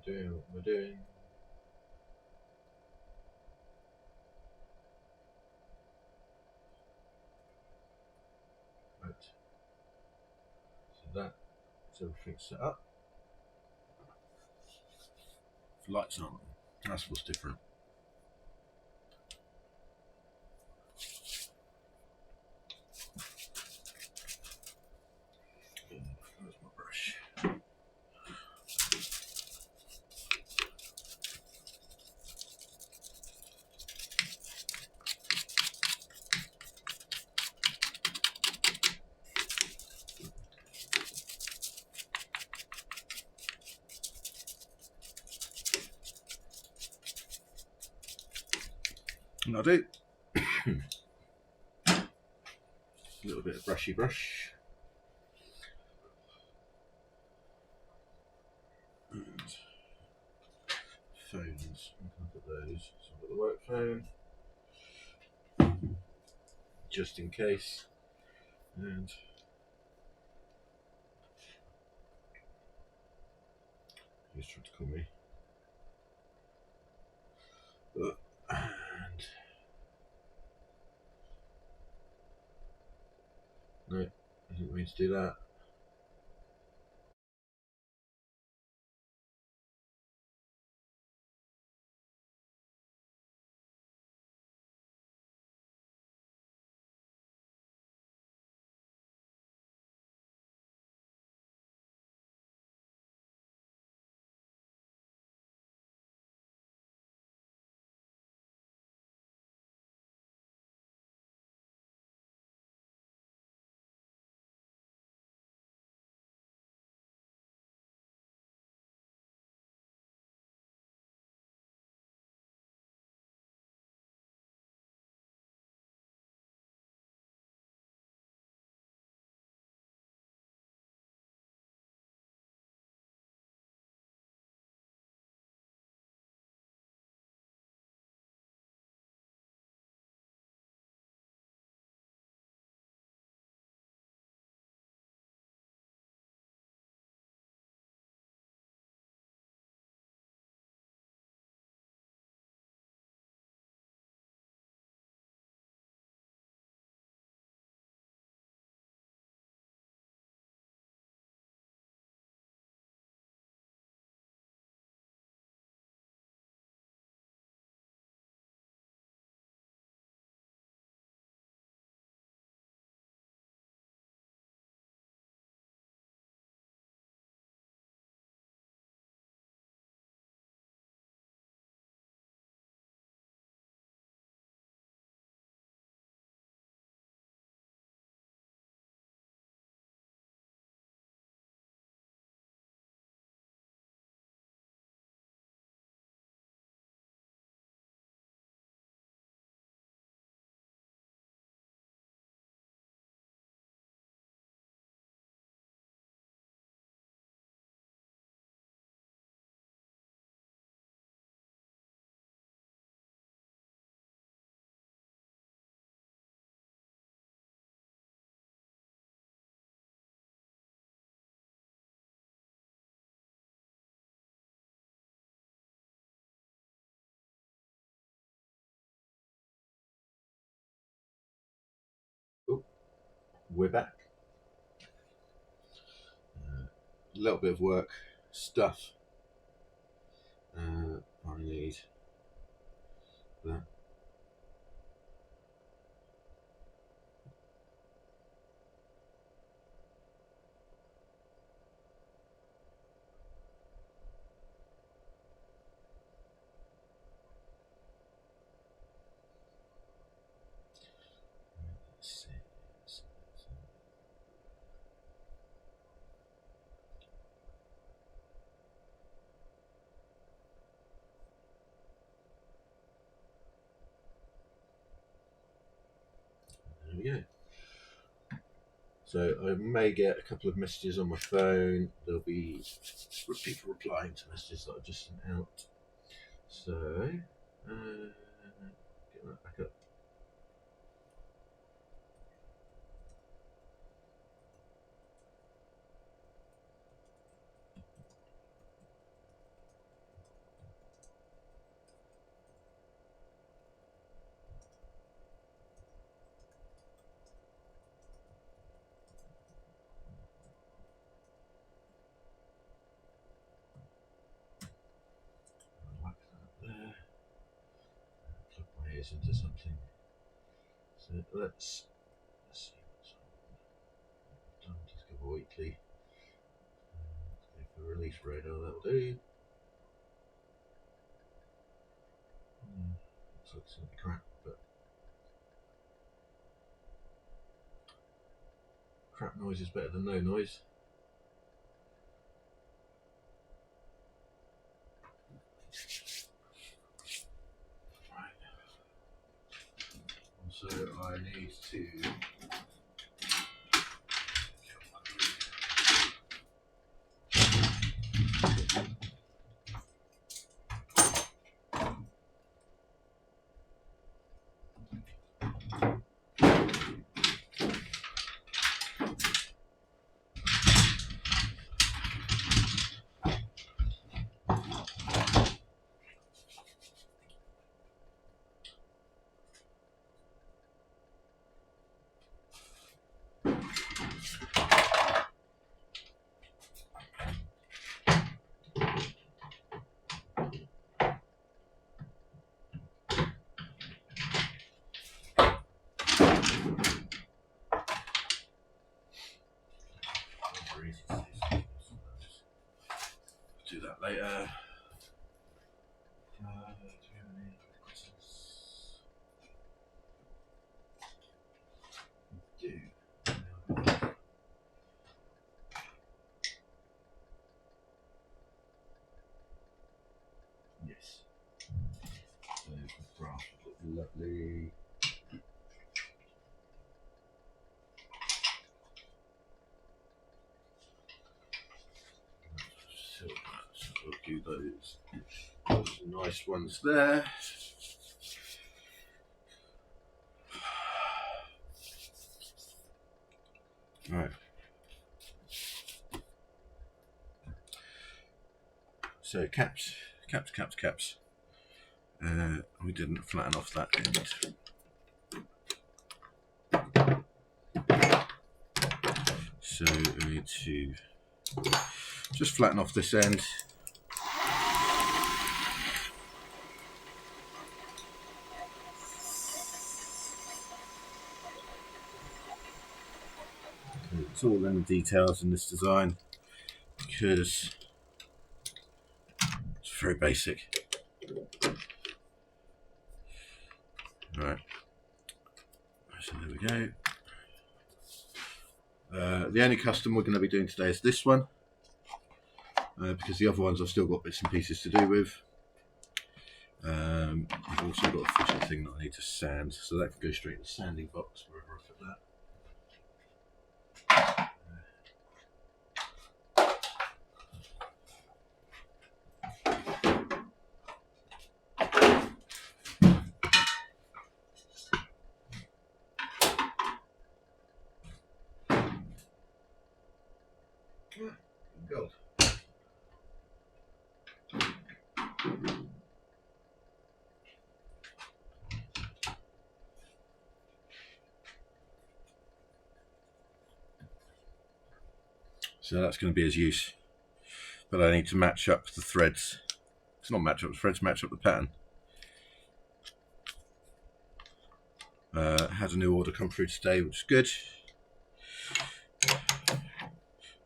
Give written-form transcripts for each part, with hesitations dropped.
doing what we're doing. Right. So that's everything set up. Lights on. That's what's different. Where's my brush? And I do. A little bit of brushy brush. And phones. Look at those. So I've got the work phone. Just in case. And he's trying to call me. And no, I didn't mean to do that. Oh, we're back. A little bit of work stuff. I need that. Let's see. There we go. So I may get a couple of messages on my phone. There'll be people replying to messages that I've just sent out. So get that back up. noise into something. So let's see what's on. Done. Just give a weekly. Go for release radar, that'll do. Looks like it's going to be crap, but crap noise is better than no noise. Right. Also, I need to do that later. Do we have any questions? We do. Yes. So the graph would look lovely. So we'll do those nice ones there. Right. So caps. We didn't flatten off that end. So we need to just flatten off this end. It's all in the details in this design because it's very basic. Right. So there we go. The only custom we're going to be doing today is this one, because the other ones I've still got bits and pieces to do with. I've also got a fishing thing that I need to sand, so that can go straight in the sanding box wherever I put that. Gold. So that's going to be his use, but I need to match up the threads. It's not match up the threads, match up the pattern. Had a new order come through today, which is good.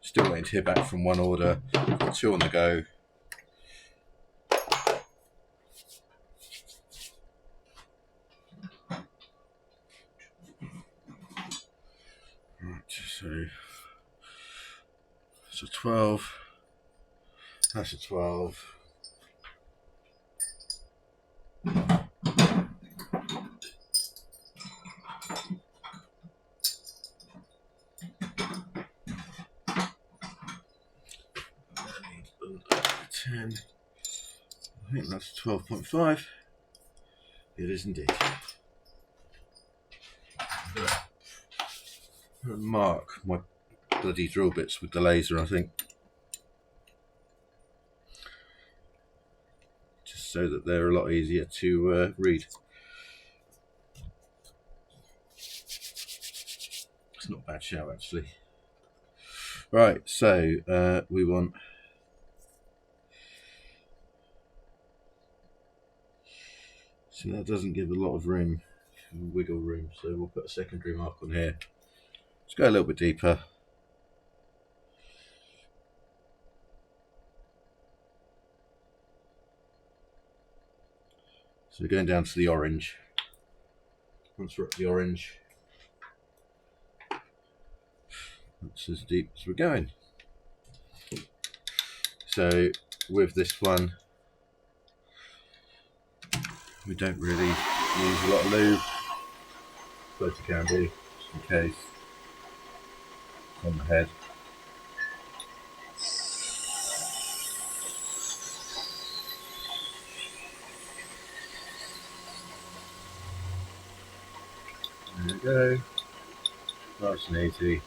Still waiting to hear back from one order, 2 on the go. Right, so 12. That's a 12. I think that's 12.5. It is indeed. Mark my bloody drill bits with the laser, I think, just so that they're a lot easier to read. It's not a bad shout, actually. Right, so we want So that doesn't give a lot of room, wiggle room, so we'll put a secondary mark on here. Let's go a little bit deeper. So we're going down to the orange. Once we're at the orange, that's as deep as we're going. So with this one, we don't really use a lot of lube, but you can do, just in case, on the head. There we go, nice and easy.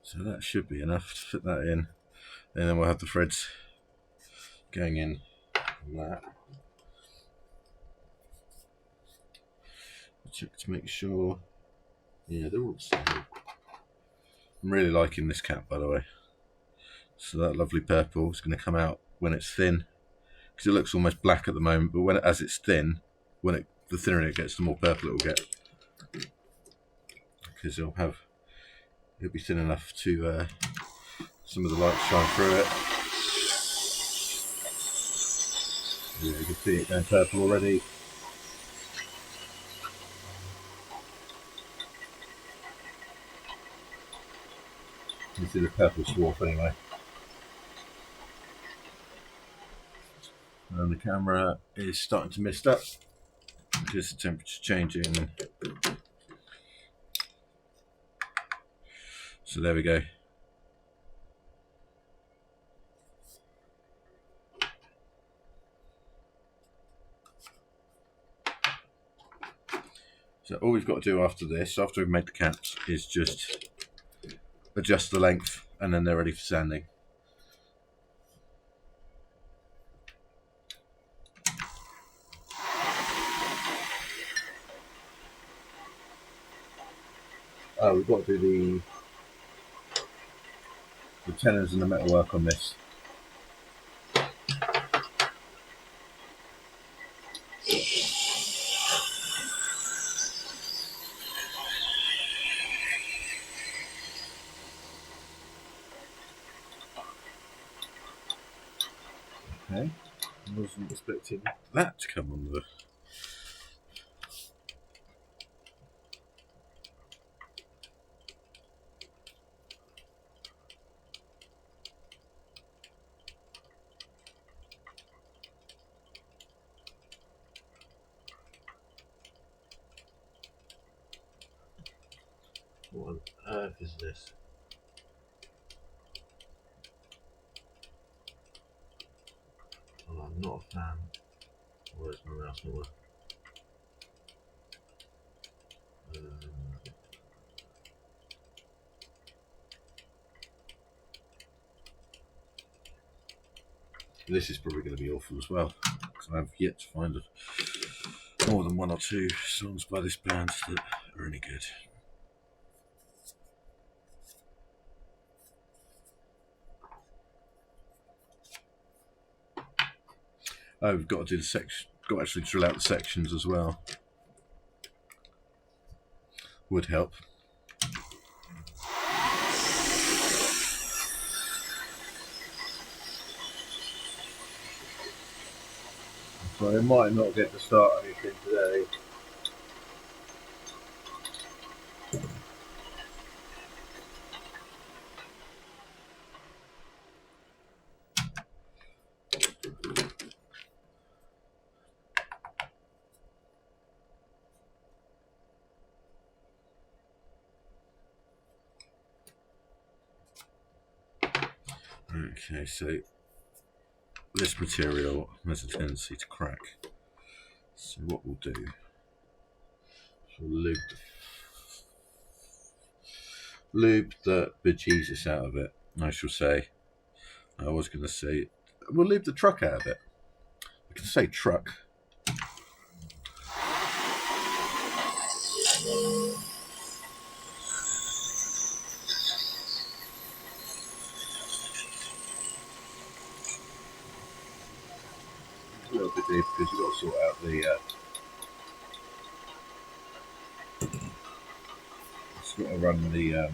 So that should be enough to fit that in, and then we'll have the threads going in on that. Check to make sure, yeah, they're all the same. I'm really liking this cap, by the way. So that lovely purple is going to come out when it's thin, because it looks almost black at the moment, but as it's thin, the thinner it gets, the more purple it will get, because it'll be thin enough to some of the light shine through it. Yeah, you can see it going purple already. You can see the purple swarf anyway. And the camera is starting to mist up because the temperature's changing. So there we go. So all we've got to do after this, after we've made the caps, is just adjust the length, and then they're ready for sanding. Oh, we've got to do the tenons and the metalwork on this. Okay, I wasn't expecting that to come on the... What on earth is this? Oh, I'm not a fan. Where's my mouse not working? This is probably going to be awful as well, because I've yet to find more than one or two songs by this band that are any good. Oh, we've got to do the section. Got to actually drill out the sections as well. Would help. So I might not get to start anything today. Okay, so this material has a tendency to crack. So what we'll do, we'll lube the bejesus out of it. I shall say, I was going to say, we'll lube the truck out of it. I can say truck. little bit deep because you've got to sort out the. Just got to run the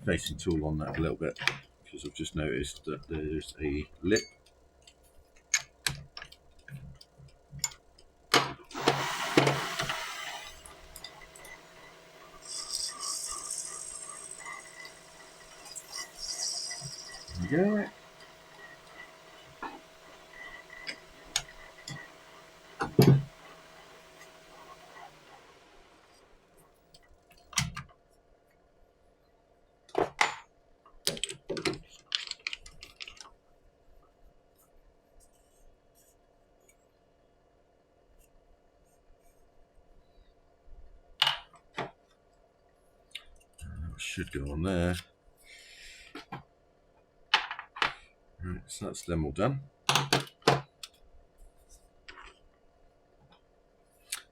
facing tool on that a little bit because I've just noticed that there's a lip. There we go. Should go on there. Right, so that's them all done.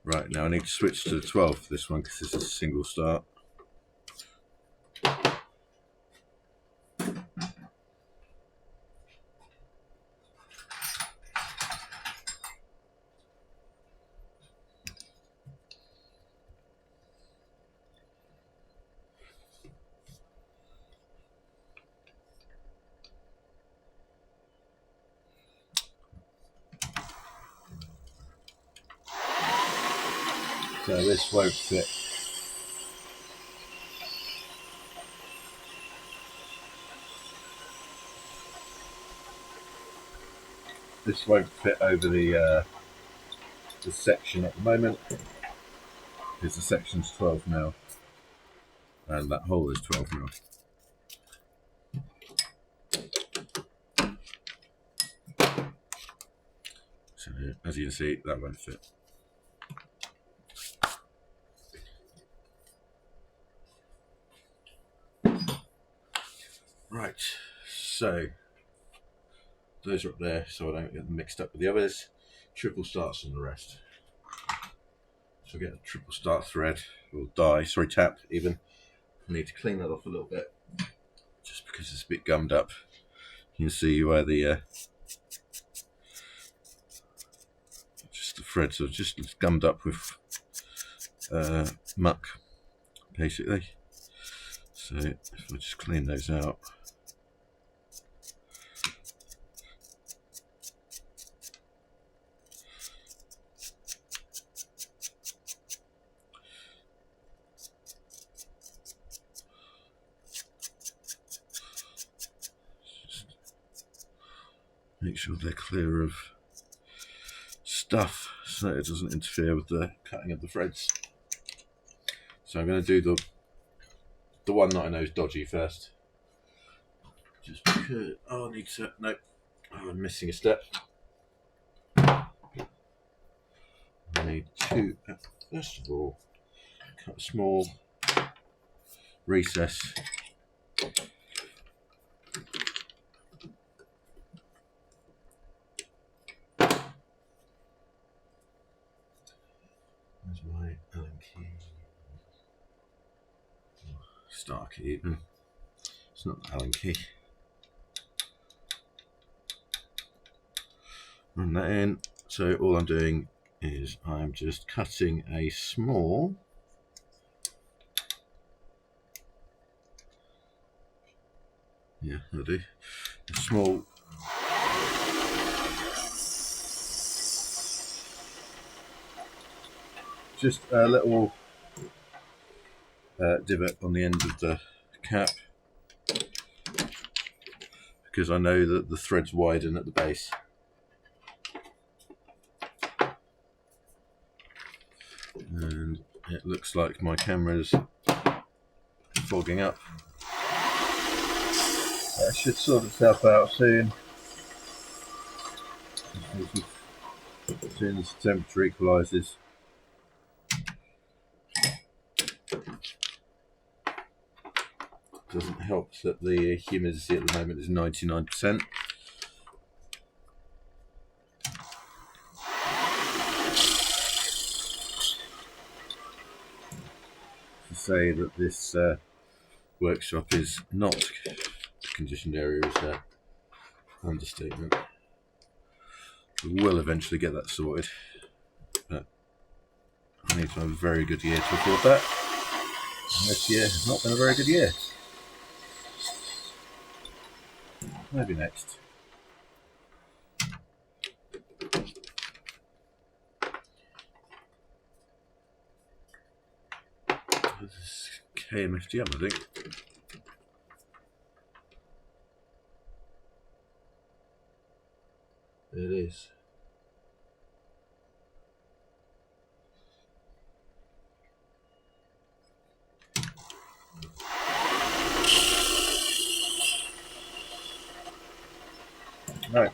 Right, now I need to switch to the 12 for this one because this is a single start. So this won't fit. This won't fit over the section at the moment because the section's 12 mil and that hole is 12 mil. So as you can see, that won't fit. Right, so those are up there so I don't get them mixed up with the others. Triple starts on the rest. So I get a triple start thread, or tap even. I need to clean that off a little bit just because it's a bit gummed up. You can see where the threads are just gummed up with muck basically. So if I just clean those out. Make sure they're clear of stuff so it doesn't interfere with the cutting of the threads. So I'm going to do the one that I know is dodgy first. Just because I need to. Nope, I'm missing a step. I need to first of all cut a small recess. There's my Allen key. Star key even. It's not the Allen key. Run that in. So all I'm doing is I'm just cutting a small I do. A small just a little divot on the end of the cap because I know that the threads widen at the base. And it looks like my camera's fogging up. That should sort itself out soon. As soon as the temperature equalises. Doesn't help that the humidity at the moment is 99%. To say that this workshop is not a conditioned area is an understatement. We will eventually get that sorted, but I need to have a very good year to afford that. And this year has not been a very good year. Maybe next. This is KMFDM, I think. It is. Right.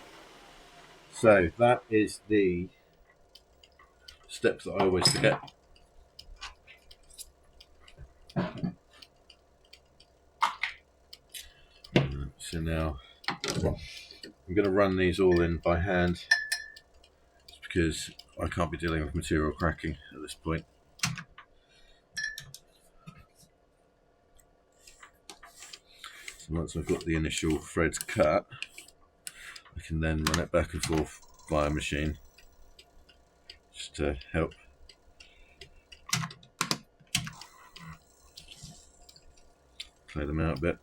So that is the steps that I always forget. So now I'm going to run these all in by hand because I can't be dealing with material cracking at this point. So once I've got the initial threads cut, I can then run it back and forth via machine just to help play them out a bit.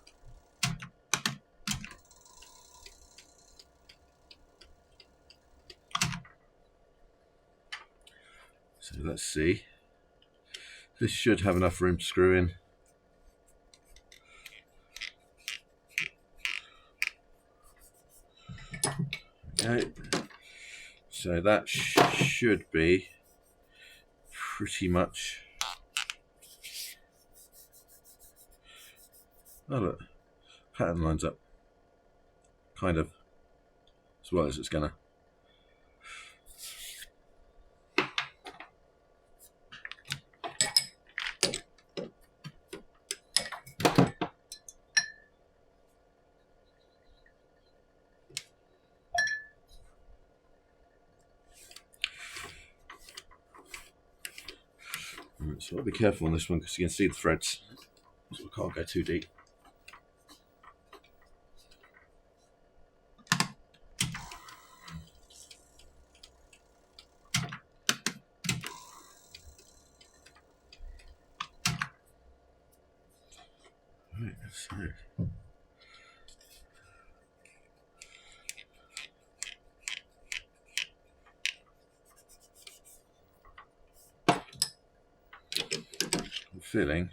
So let's see. This should have enough room to screw in. Okay. So that should be pretty much. Oh look, pattern lines up. Kind of. As well as it's gonna. So I'll be careful on this one because you can see the threads, so I can't go too deep. Right, so I'm feeling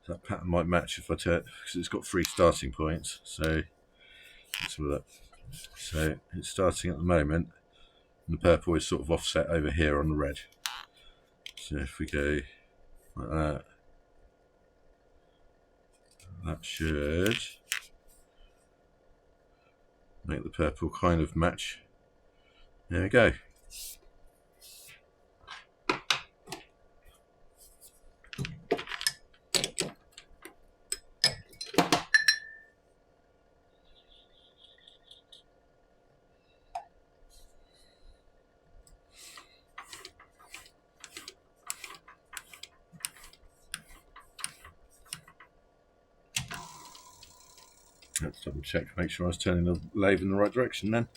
that pattern might match if I turn, because it's got 3 starting points. So let's have a look. So it's starting at the moment, and the purple is sort of offset over here on the red. So if we go like that, that should make the purple kind of match. There we go. Let's double check, make sure I was turning the lathe in the right direction then.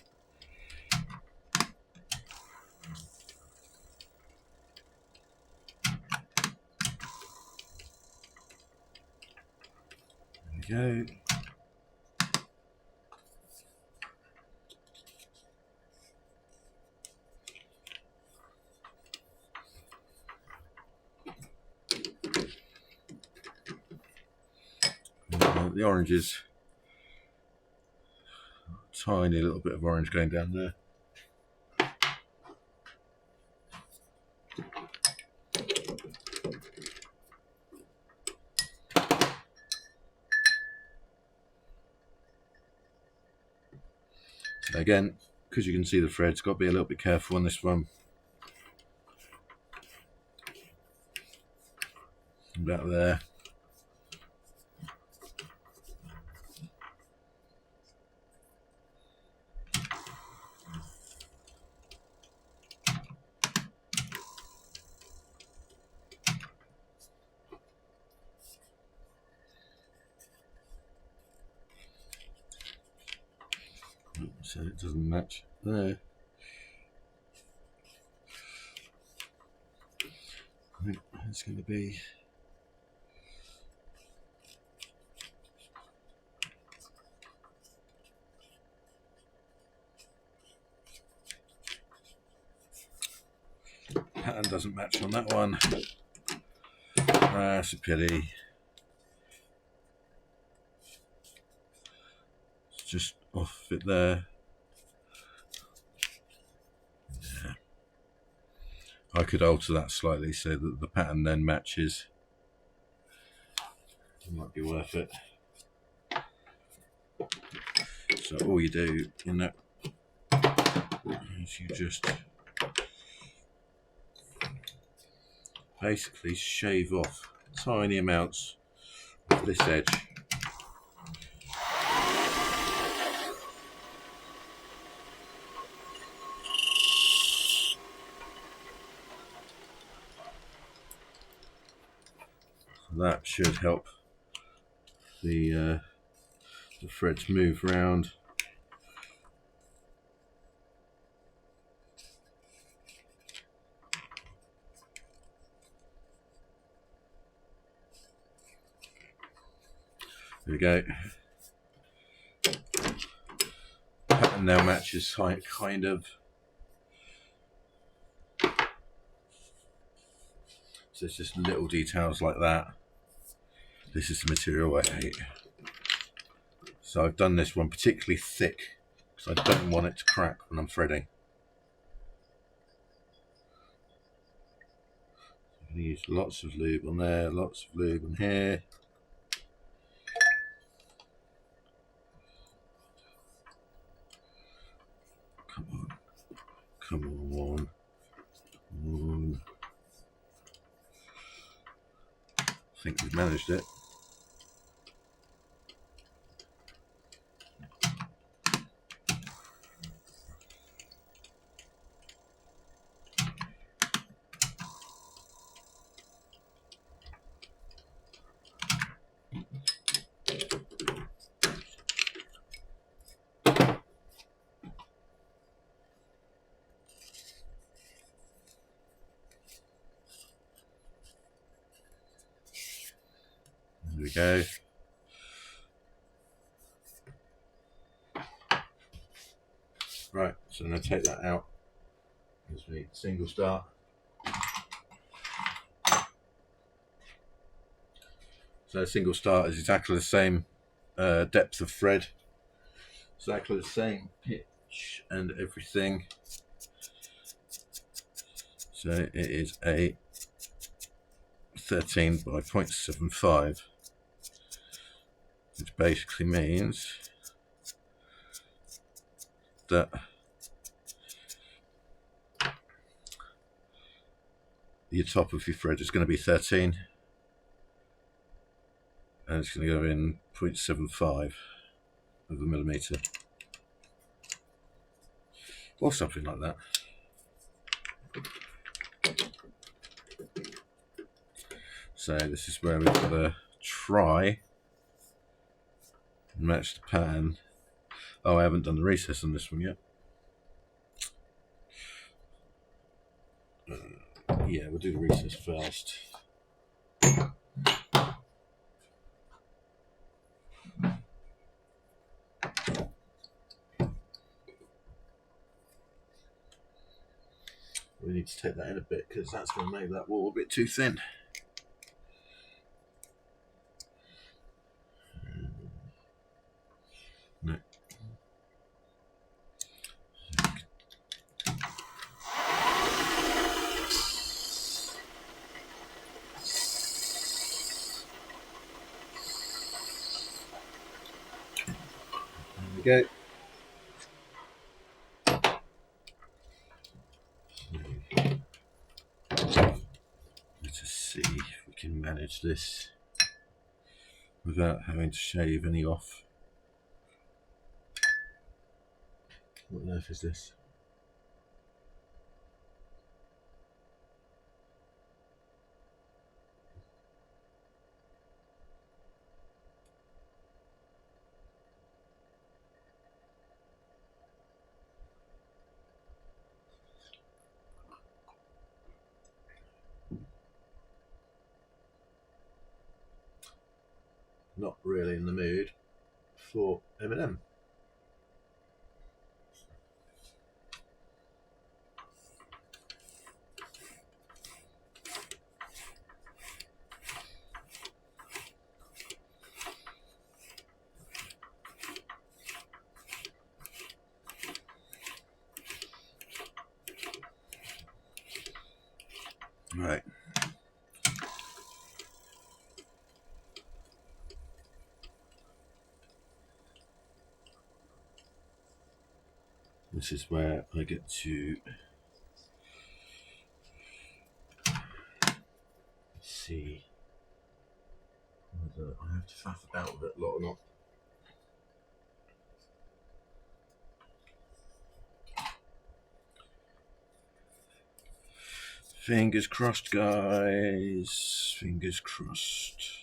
There we go. The oranges, tiny little bit of orange going down there. So again, because you can see the threads, got to be a little bit careful on this one. About there. So it doesn't match. there. I think it's going to be. Pattern doesn't match on that one. That's a pity. It's just off it there. Yeah. I could alter that slightly so that the pattern then matches. It might be worth it. So all you do in that is you just basically shave off tiny amounts of this edge. That should help the threads move around. There we go. Pattern now matches kind of. So it's just little details like that. This is the material I hate. So I've done this one particularly thick because I don't want it to crack when I'm threading. I'm going to use lots of lube on there, lots of lube on here. Come on. Come on. Come on. I think we've managed it. There we go. Right, so I'm going to take that out as we single start. So single start is exactly the same depth of thread, exactly the same pitch and everything. So it is a 13 by 0.75, which basically means that your top of your thread is going to be 13 and it's going to go in 0.75 of a millimetre or something like that. So this is where we've got to try and match the pattern. Oh, I haven't done the recess on this one yet. Yeah, we'll do the recess first. We need to take that in a bit because that's going to make that wall a bit too thin. No. There we go. Let us see if we can manage this without having to shave any off. What on earth is this? not really in the mood for M&M. Right. This is where I get to see whether I have to faff about with it a lot or not. Fingers crossed, guys. Fingers crossed.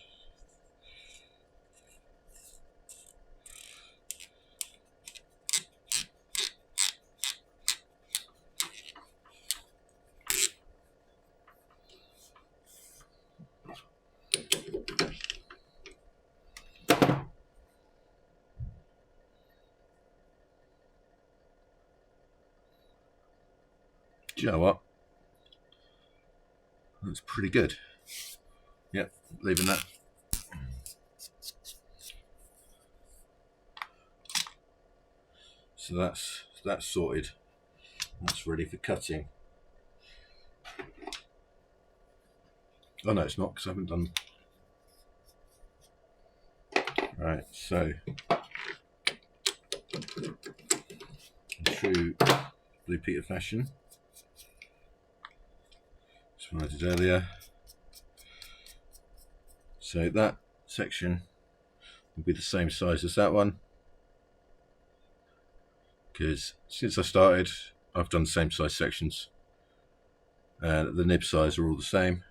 Do you know what? That's pretty good. Yep, leaving that. So that's sorted. That's ready for cutting. Oh no, it's not, because I haven't done. Right, so in true Blue Peter fashion, that's what I did earlier. So that section will be the same size as that one, because since I started I've done the same size sections and the nib size are all the same.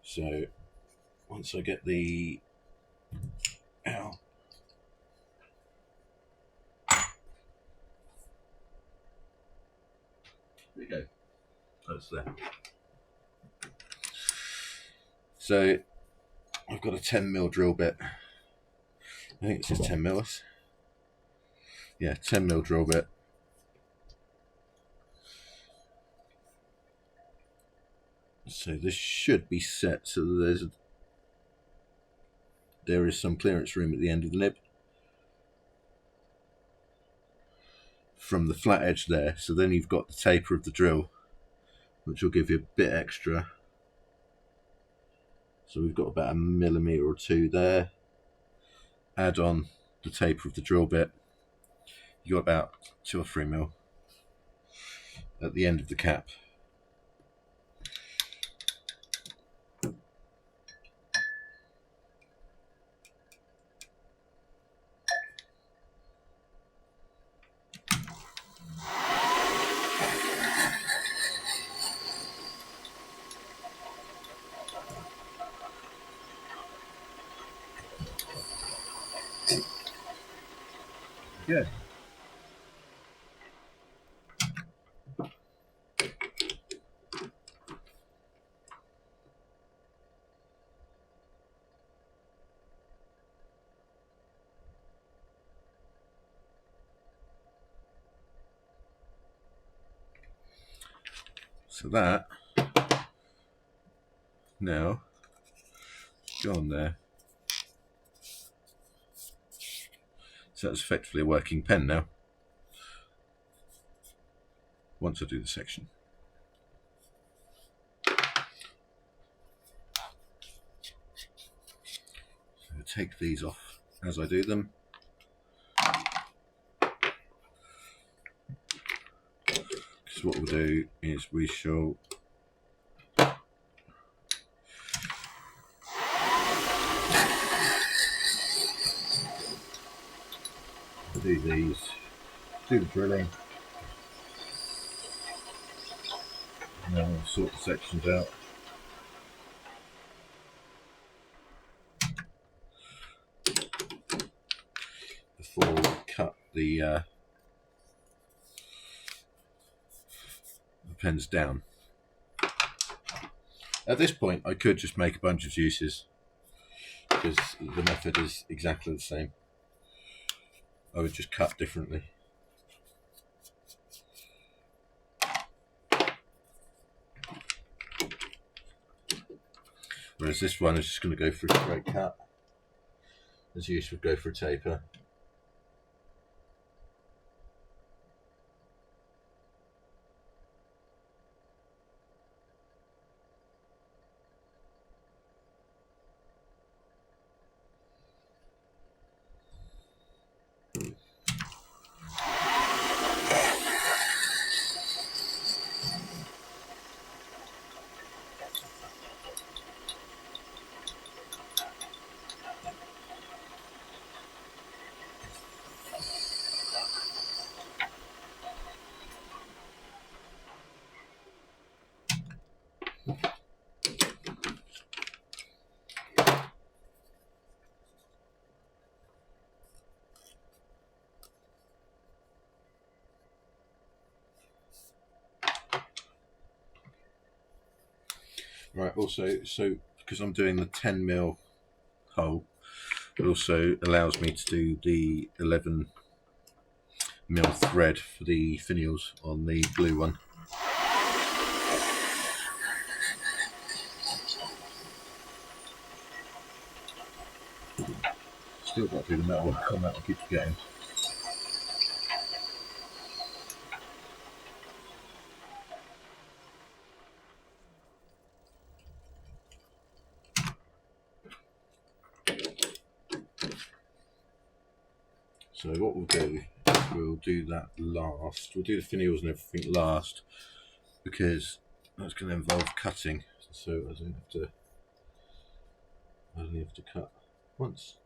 So once I get the there we go, that's there. So I've got a 10mm drill bit. I think it says 10mm. Yeah, 10mm drill bit. So this should be set so that there is some clearance room at the end of the nib from the flat edge there. So then you've got the taper of the drill, which will give you a bit extra. So we've got about 1mm or 2 there. Add on the taper of the drill bit, you got about 2 or 3mm at the end of the cap. Good. So that now go on there. So that's effectively a working pen now. Once I do the section. So I take these off as I do them. So what we'll do is we shall do these, do the drilling, and then we'll sort the sections out. Before we cut the pens down. At this point I could just make a bunch of juices because the method is exactly the same. I would just cut differently. Whereas this one is just going to go for a straight cut, as you would go for a taper. Right, also, so because I'm doing the 10mm hole, it also allows me to do the 11mm thread for the finials on the blue one. Still got to do the metal work on that, I'll keep forgetting. So what we'll do, we'll do that last. We'll do the finials and everything last, because that's going to involve cutting. So I only have to cut once.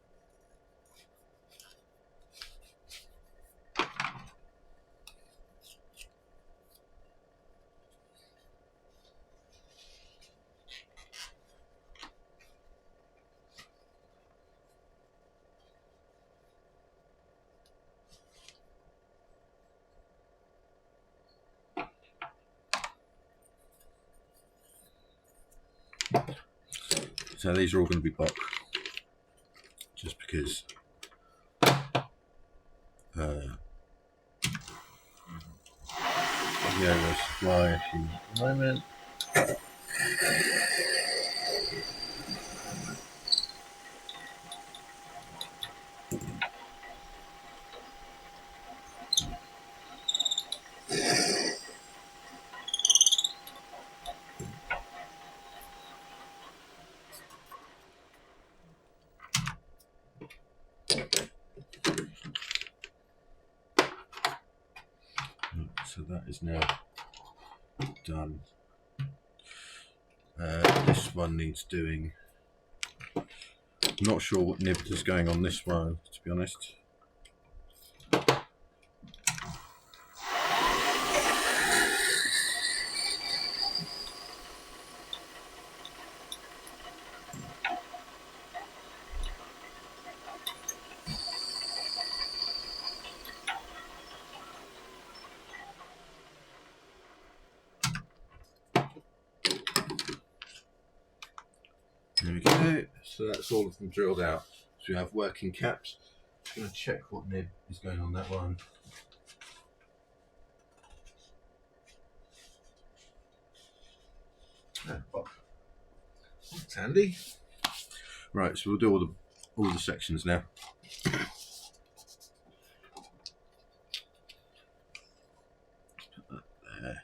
So these are all going to be Bock, just because yeah, we'll supply a few at the moment. So that is now done. This one needs doing. I'm not sure what nib is going on this one, to be honest. There we go. So that's all of them drilled out. So we have working caps. I'm going to check what nib is going on that one. Oh, that's handy. Right, so we'll do all the sections now. Put that there.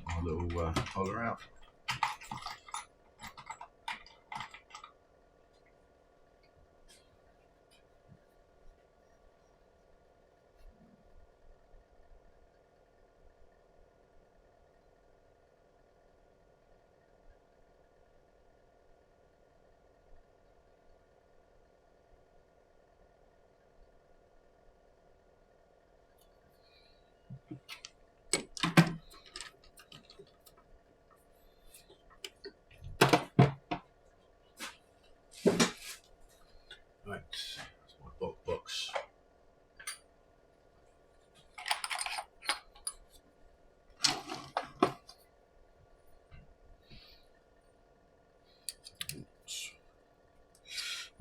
Our little collar out. Right, that's my Bock box.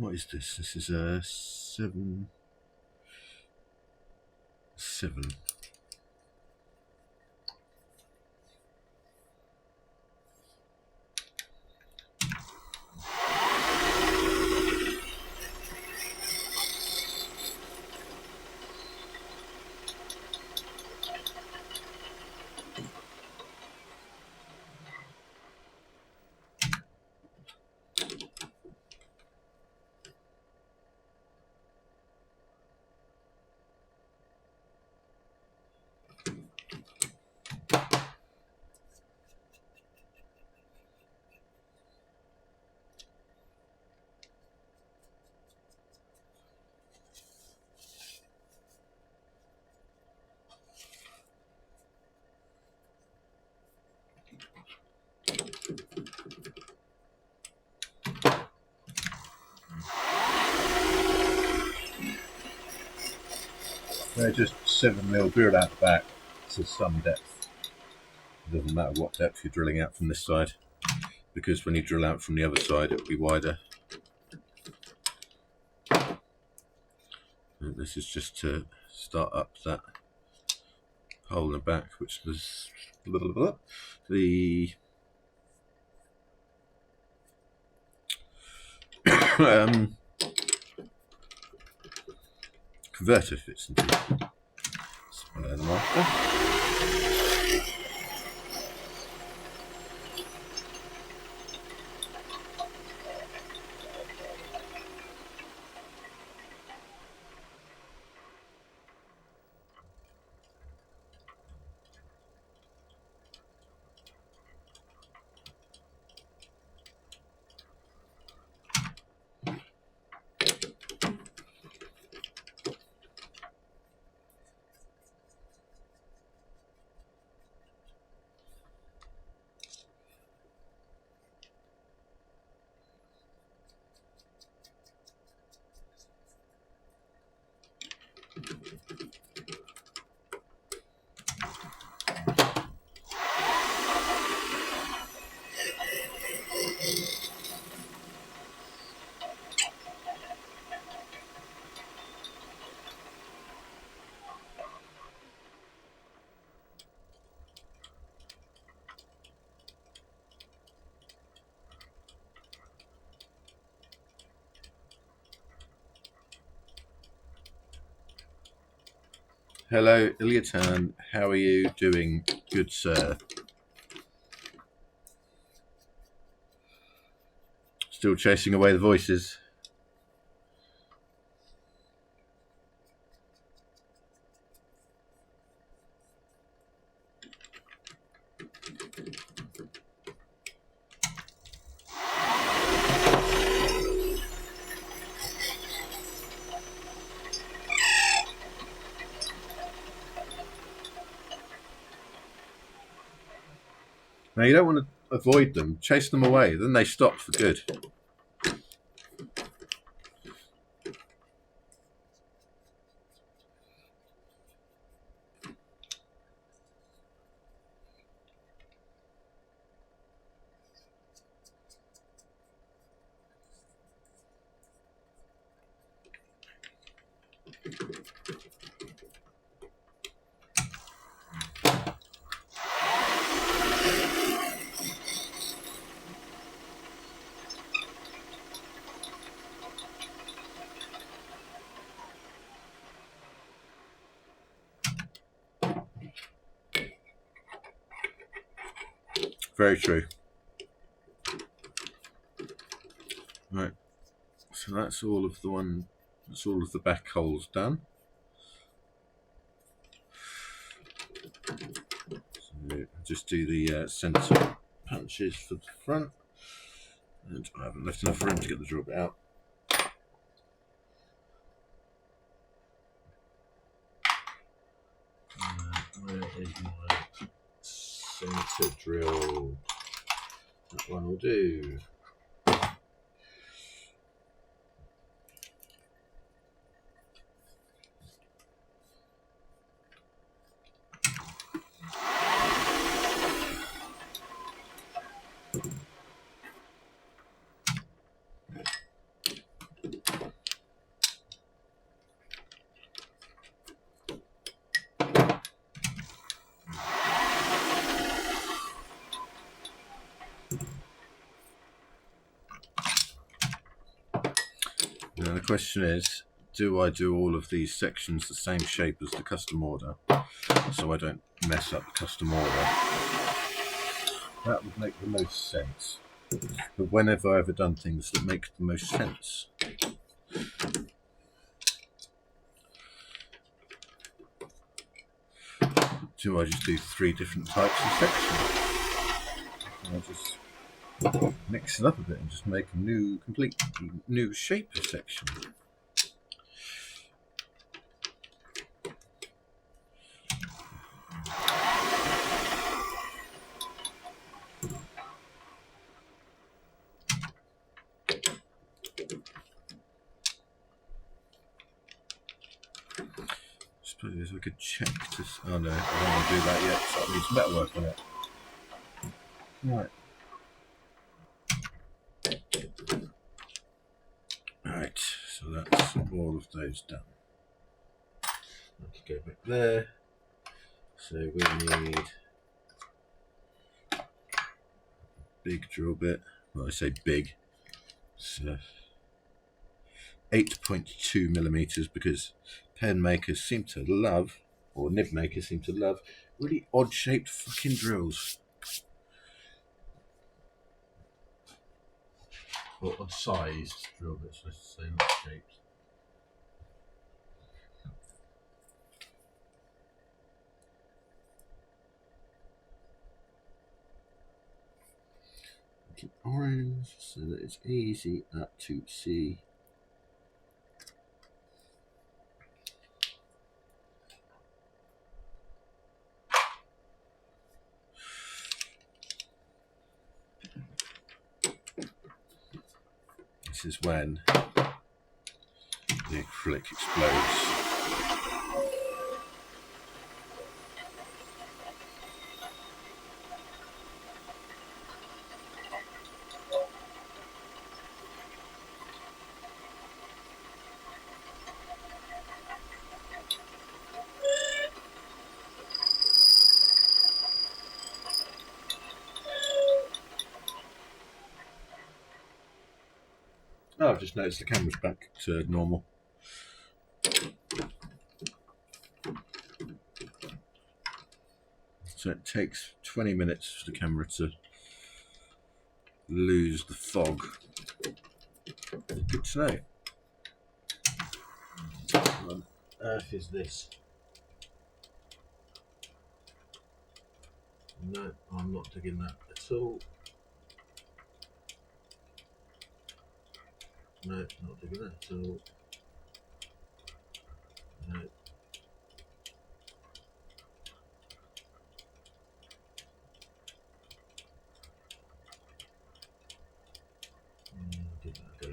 What is this? This is a 7. They're just 7mm drilled out the back to some depth. It doesn't matter what depth you're drilling out from this side, because when you drill out from the other side it'll be wider. And this is just to start up that hole in the back, which was the converter fits into the marker. Hello, Ilyatan. How are you doing, good sir? Still chasing away the voices. Now you don't want to avoid them, chase them away, then they stop for good. Very true. Right, so that's all of the back holes done. So I'll just do the centre punches for the front, and I haven't left enough room to get the drill bit out. Where is my centre drill? That one will do. So the question is, do I do all of these sections the same shape as the custom order, so I don't mess up the custom order? That would make the most sense. But when have I ever done things that make the most sense? Do I just do 3 different types of sections? I just mix it up a bit and just make a new, completely new shape of section. I suppose I could check to. Oh no, I don't want to do that yet, so that needs metalwork on it. Right. Right, so that's all of those done. I could go back there. So we need big drill bit. Well, I say big. So 8.2 millimeters, because pen makers seem to love, or nib makers seem to love, really odd shaped fucking drills. Or odd sized drill bits, let's say, not shaped. Make it orange so that it's easy to see. This is when the acrylic explodes. Oh, I've just noticed the camera's back to normal. So it takes 20 minutes for the camera to lose the fog. Good to know. What on earth is this? No, I'm not digging that at all. No, not digging that at all. No. Give that a go.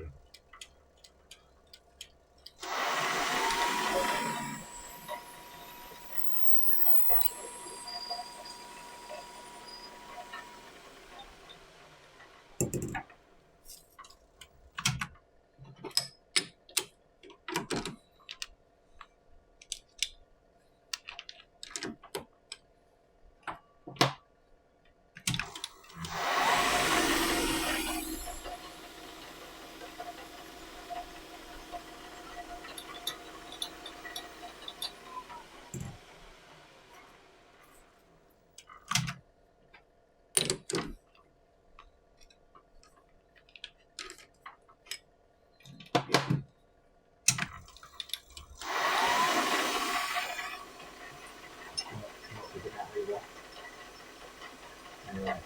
Anyway,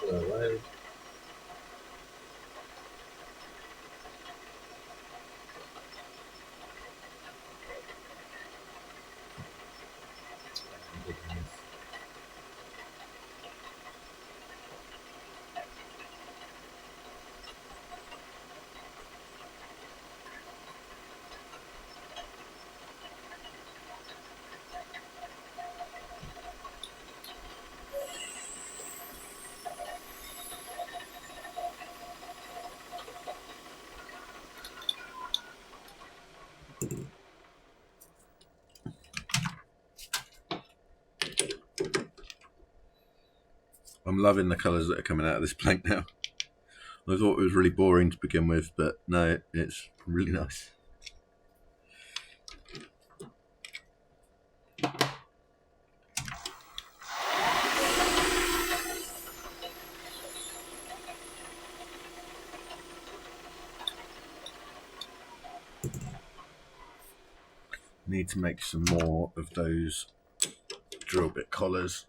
go away. I'm loving the colours that are coming out of this blank now. I thought it was really boring to begin with, but no, it's really nice. Need to make some more of those drill bit collars.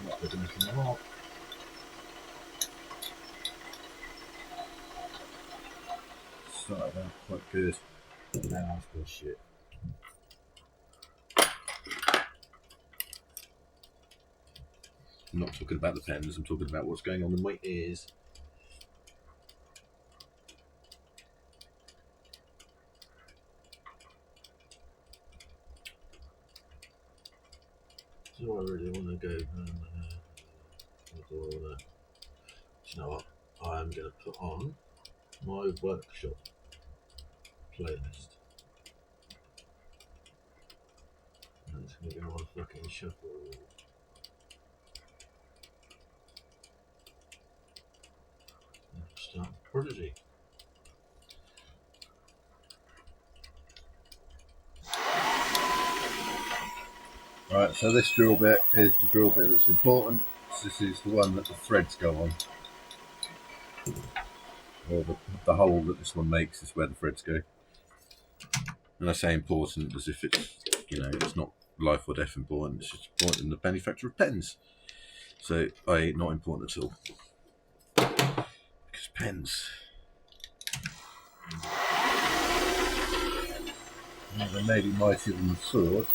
Not with anything more. Started out quite good. Now I've got shit. I'm not talking about the pens, I'm talking about what's going on in my ears. Do I really want to go? Do you know what? I am going to put on my workshop playlist. And it's going to go on fucking shuffle. Start Prodigy. Right, so this drill bit is the drill bit that's important. This is the one that the threads go on. Or the hole that this one makes is where the threads go. And I say important as if it's, you know, it's not life or death important, it's just important in the manufacture of pens. So, not important at all. Because pens. They may be mightier than the sword,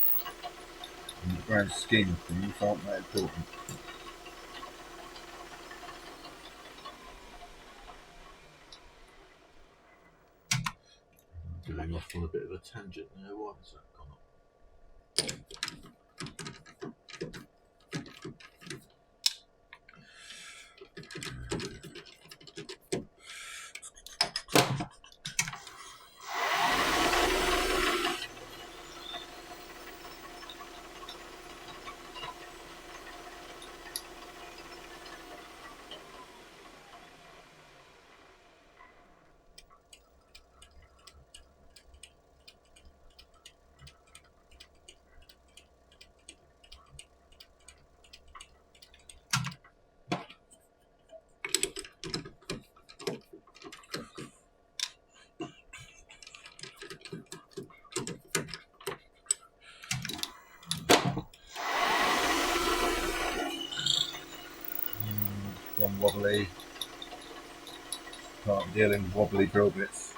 in the grand scheme of things, aren't that important. I'm going off on a bit of a tangent there. Why has that gone up? One wobbly. Can't deal in wobbly drill bits.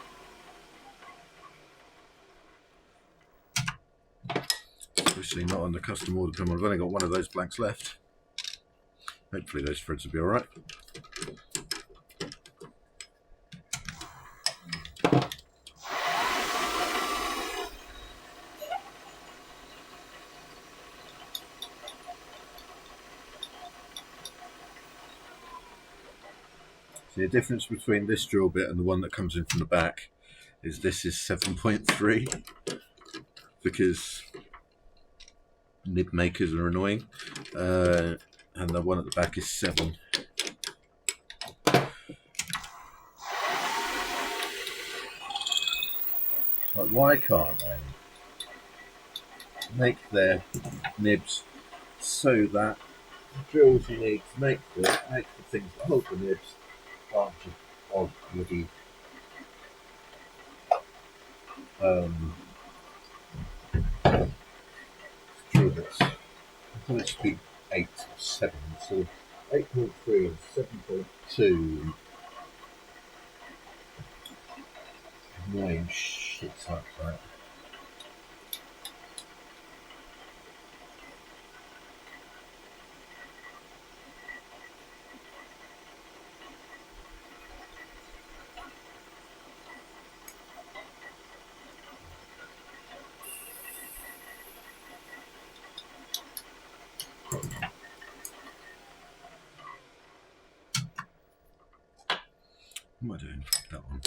Especially not on the custom order pen. I've only got one of those blanks left. Hopefully those threads will be alright. The difference between this drill bit and the one that comes in from the back is this is 7.3 because nib makers are annoying, and the one at the back is 7. It's like, why can't they make their nibs so that the drills you need to make the things that hold the nibs aren't just odd bloody drill bits. I thought it should be 8 or 7, so 8.3 and 7.2. Annoying shit like that. am I doing? That one.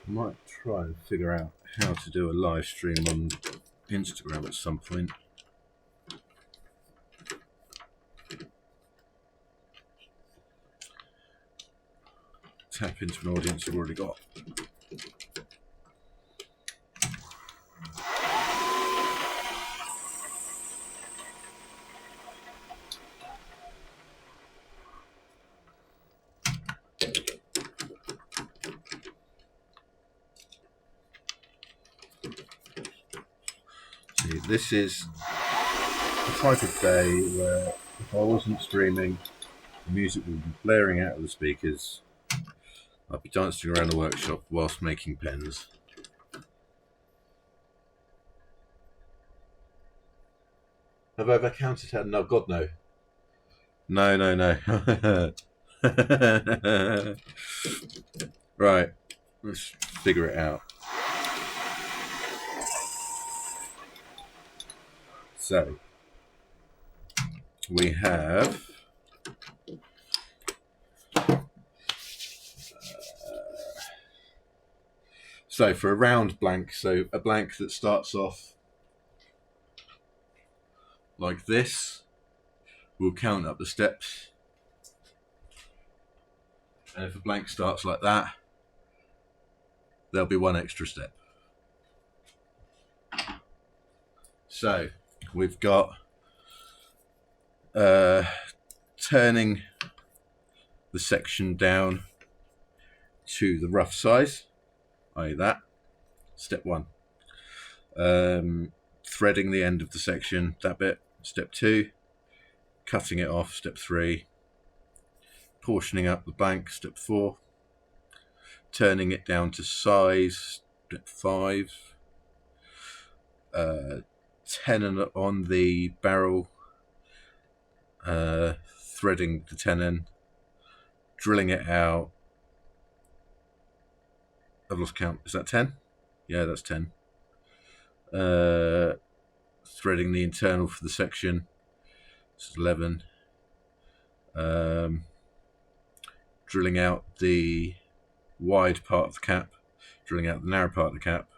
I might try and figure out how to do a live stream on Instagram at some point. Tap into an audience I've already got. See, this is the type of day where if I wasn't streaming, the music would be blaring out of the speakers. I'd be dancing around the workshop whilst making pens. Have I ever counted how? No, God, no. No. Right, let's figure it out. So, we have so for a round blank, so a blank that starts off like this, we'll count up the steps. And if a blank starts like that, there'll be one extra step. So we've got turning the section down to the rough size, i.e. that, step 1. Threading the end of the section, that bit, step 2. Cutting it off, step 3. Portioning up the blank, step 4. Turning it down to size, step 5. Tenon on the barrel, threading the tenon, drilling it out. I've lost count. Is that 10? Yeah, that's 10. Threading the internal for the section. This is 11. Drilling out the wide part of the cap, drilling out the narrow part of the cap.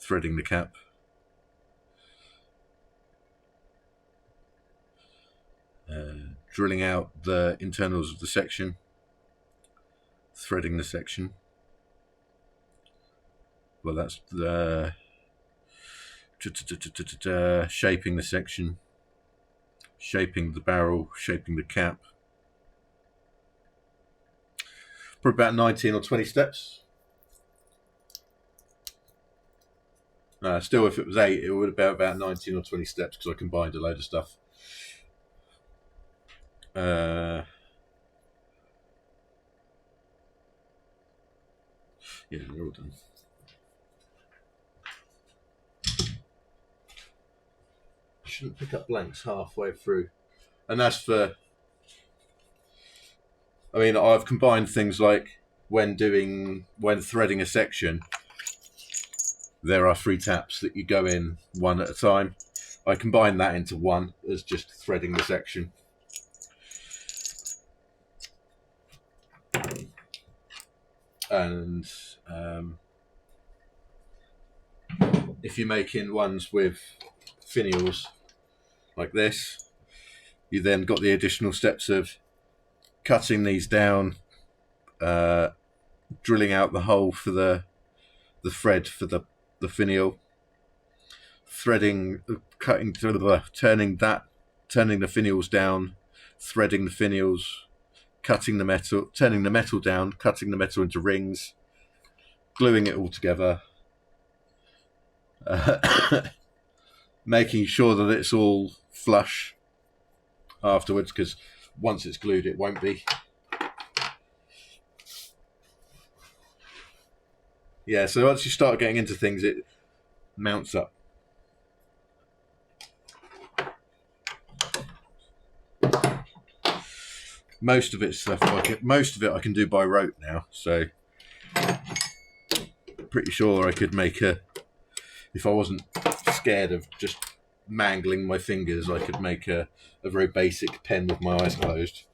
Threading the cap. Drilling out the internals of the section. Threading the section. Well, that's the shaping the section, shaping the barrel, shaping the cap. Probably about 19 or 20 steps. Still, if it was 8, it would have been about 19 or 20 steps because I combined a load of stuff. Yeah, they're all done. Shouldn't pick up blanks halfway through. And that's for, I mean, I've combined things like when threading a section, there are 3 taps that you go in one at a time. I combine that into one as just threading the section. And if you're making ones with finials like this, you then got the additional steps of cutting these down, drilling out the hole for the thread for the finial, threading, turning the finials down, threading the finials, cutting the metal, turning the metal down, cutting the metal into rings, gluing it all together, making sure that it's all flush afterwards, because once it's glued it won't be. Yeah, so once you start getting into things it mounts up. Most of it I can do by rote now, so pretty sure I could make if I wasn't scared of just mangling my fingers, I could make a very basic pen with my eyes closed.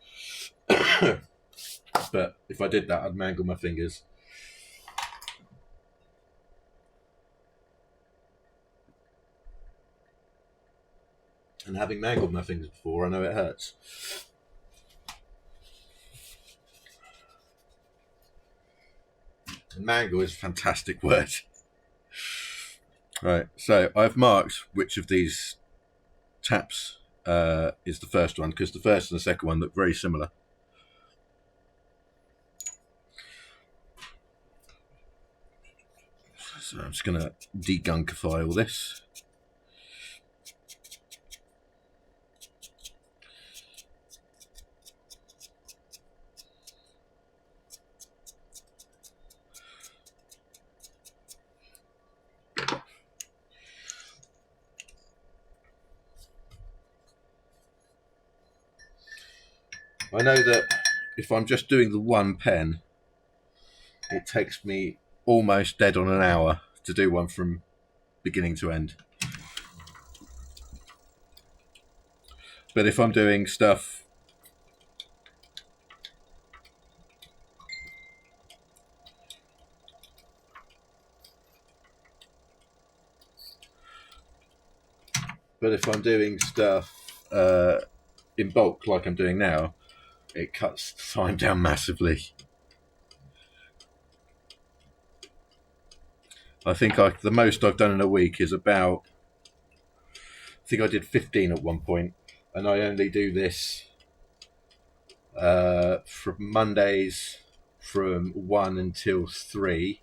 But if I did that, I'd mangle my fingers. And having mangled my fingers before, I know it hurts. And mangle is a fantastic word. Right, so I've marked which of these taps is the first one, because the first and the second one look very similar. So I'm just going to degunkify all this. I know that if I'm just doing the one pen, it takes me almost dead on an hour to do one from beginning to end. But if I'm doing stuff in bulk like I'm doing now, it cuts the time down massively. I think the most I've done in a week is about, I think I did 15 at one point, and I only do this from Mondays from 1 until 3.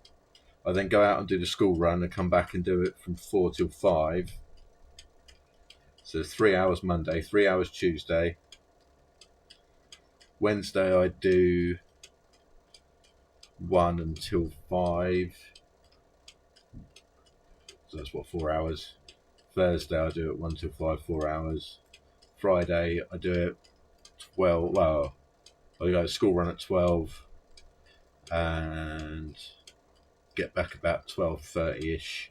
I then go out and do the school run and come back and do it from 4 till 5. So 3 hours Monday, 3 hours Tuesday. Wednesday I do 1 until 5. So that's what, 4 hours. Thursday I do it 1 till 5, 4 hours. Friday I do it 12. Well, I go to school run at 12 and get back about 12:30ish.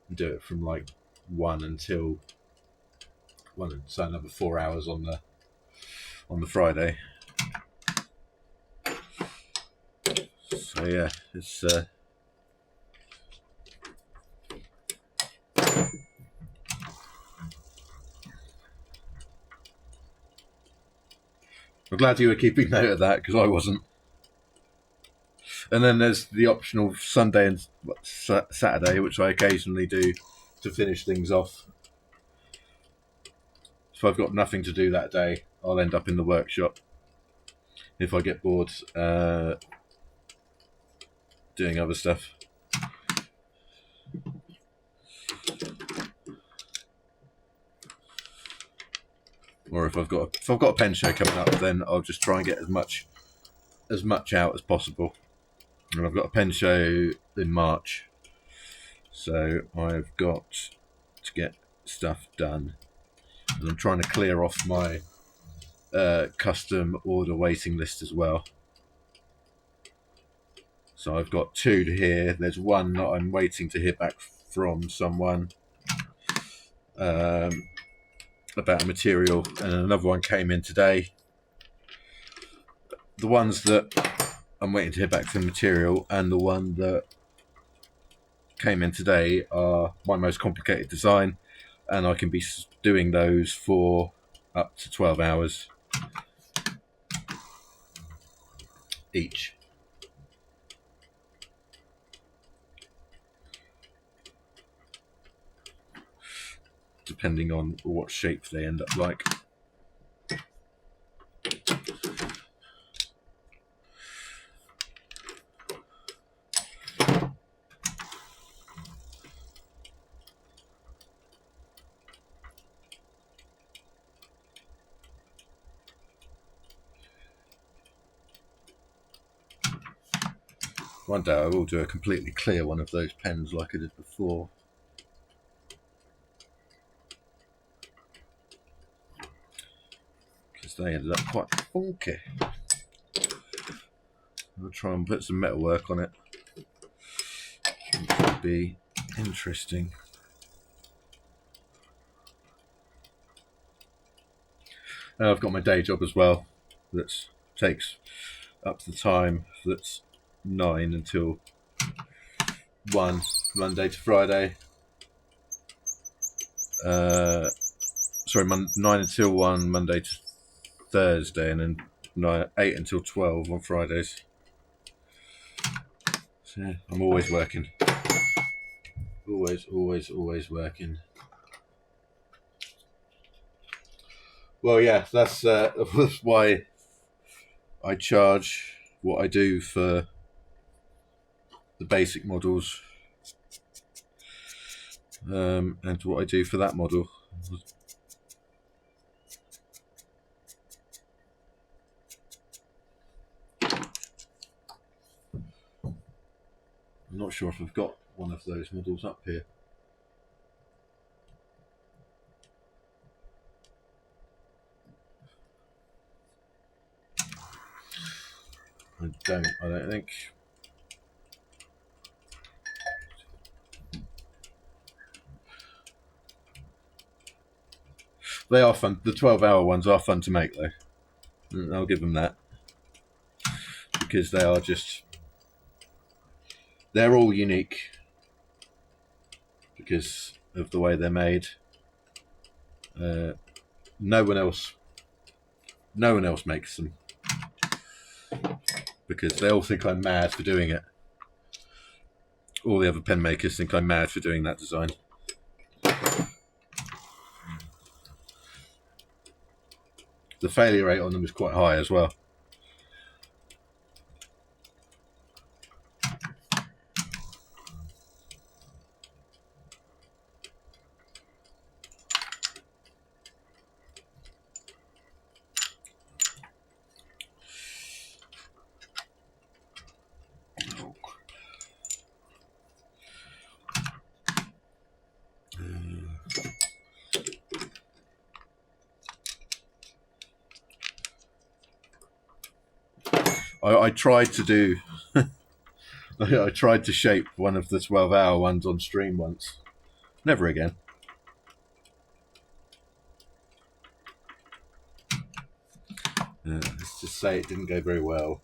And do it from like 1 until 1, so another 4 hours on the Friday. So yeah, it's I'm glad you were keeping note of that, because I wasn't. And then there's the optional Sunday and Saturday, which I occasionally do to finish things off. If I've got nothing to do that day, I'll end up in the workshop. If I get bored doing other stuff. Or if I've got a pen show coming up, then I'll just try and get as much out as possible. And I've got a pen show in March, so I've got to get stuff done. And I'm trying to clear off my custom order waiting list as well. So I've got 2 to hear. There's one that I'm waiting to hear back from someone about a material, and another one came in today. The ones that I'm waiting to hear back from material and the one that came in today are my most complicated design, and I can be doing those for up to 12 hours each. Depending on what shape they end up like. One day I will do a completely clear one of those pens like I did before. Because they ended up quite funky. I'll try and put some metalwork on it. It could be interesting. And I've got my day job as well. That takes up to the time. That's 9 until 1, Monday to Friday. Sorry, 9 until 1, Monday to Thursday, and then 8 until 12 on Fridays. So yeah, I'm always working. Always working. Well, yeah, that's why I charge what I do for the basic models, and what I do for that model. I'm not sure if I've got one of those models up here. I don't think. They are fun. The 12-hour ones are fun to make, though. I'll give them that. Because they are just... They're all unique. Because of the way they're made. No one else makes them. Because they all think I'm mad for doing it. All the other pen makers think I'm mad for doing that design. The failure rate on them is quite high as well. I tried to do... I tried to shape one of the 12-hour ones on stream once. Never again. Let's just say it didn't go very well.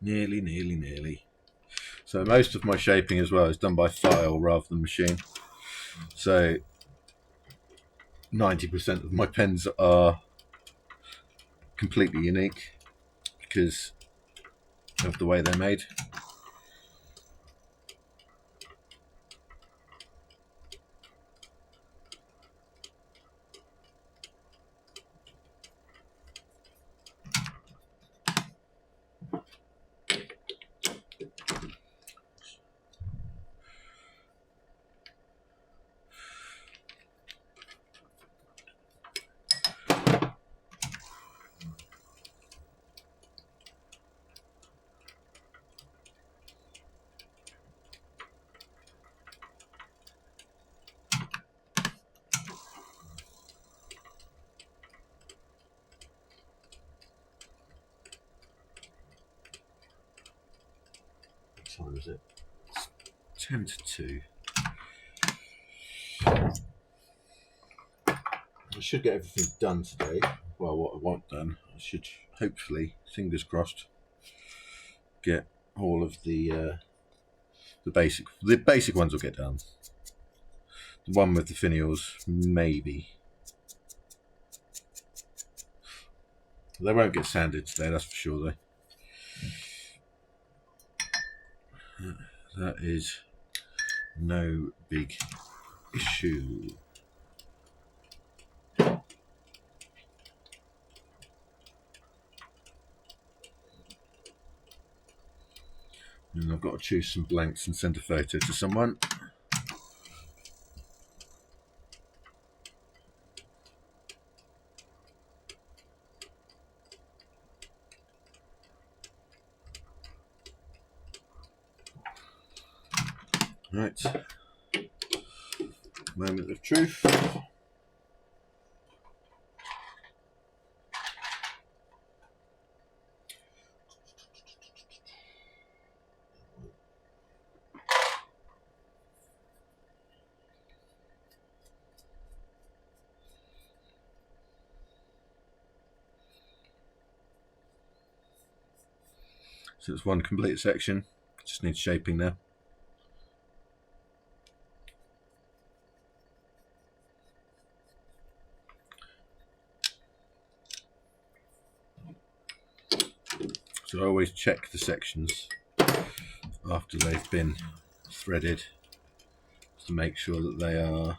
Nearly. So most of my shaping as well is done by file rather than machine. So 90% of my pens are completely unique because of the way they're made. What time is it? It's 10 to 2. I should get everything done today. Well, what I want done, I should hopefully, fingers crossed, get all of the basic ones will get done. The one with the finials, maybe. They won't get sanded today, that's for sure, though. That is no big issue. And I've got to choose some blanks and send a photo to someone. Right. Moment of truth. So it's one complete section. Just needs shaping now. So I always check the sections after they've been threaded to make sure that they are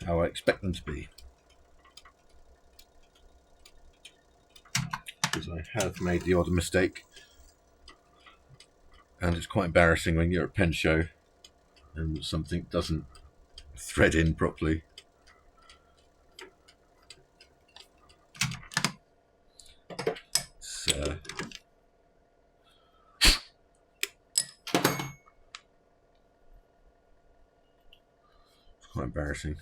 how I expect them to be. Because I have made the odd mistake, and it's quite embarrassing when you're at pen show and something doesn't thread in properly. So it's quite embarrassing.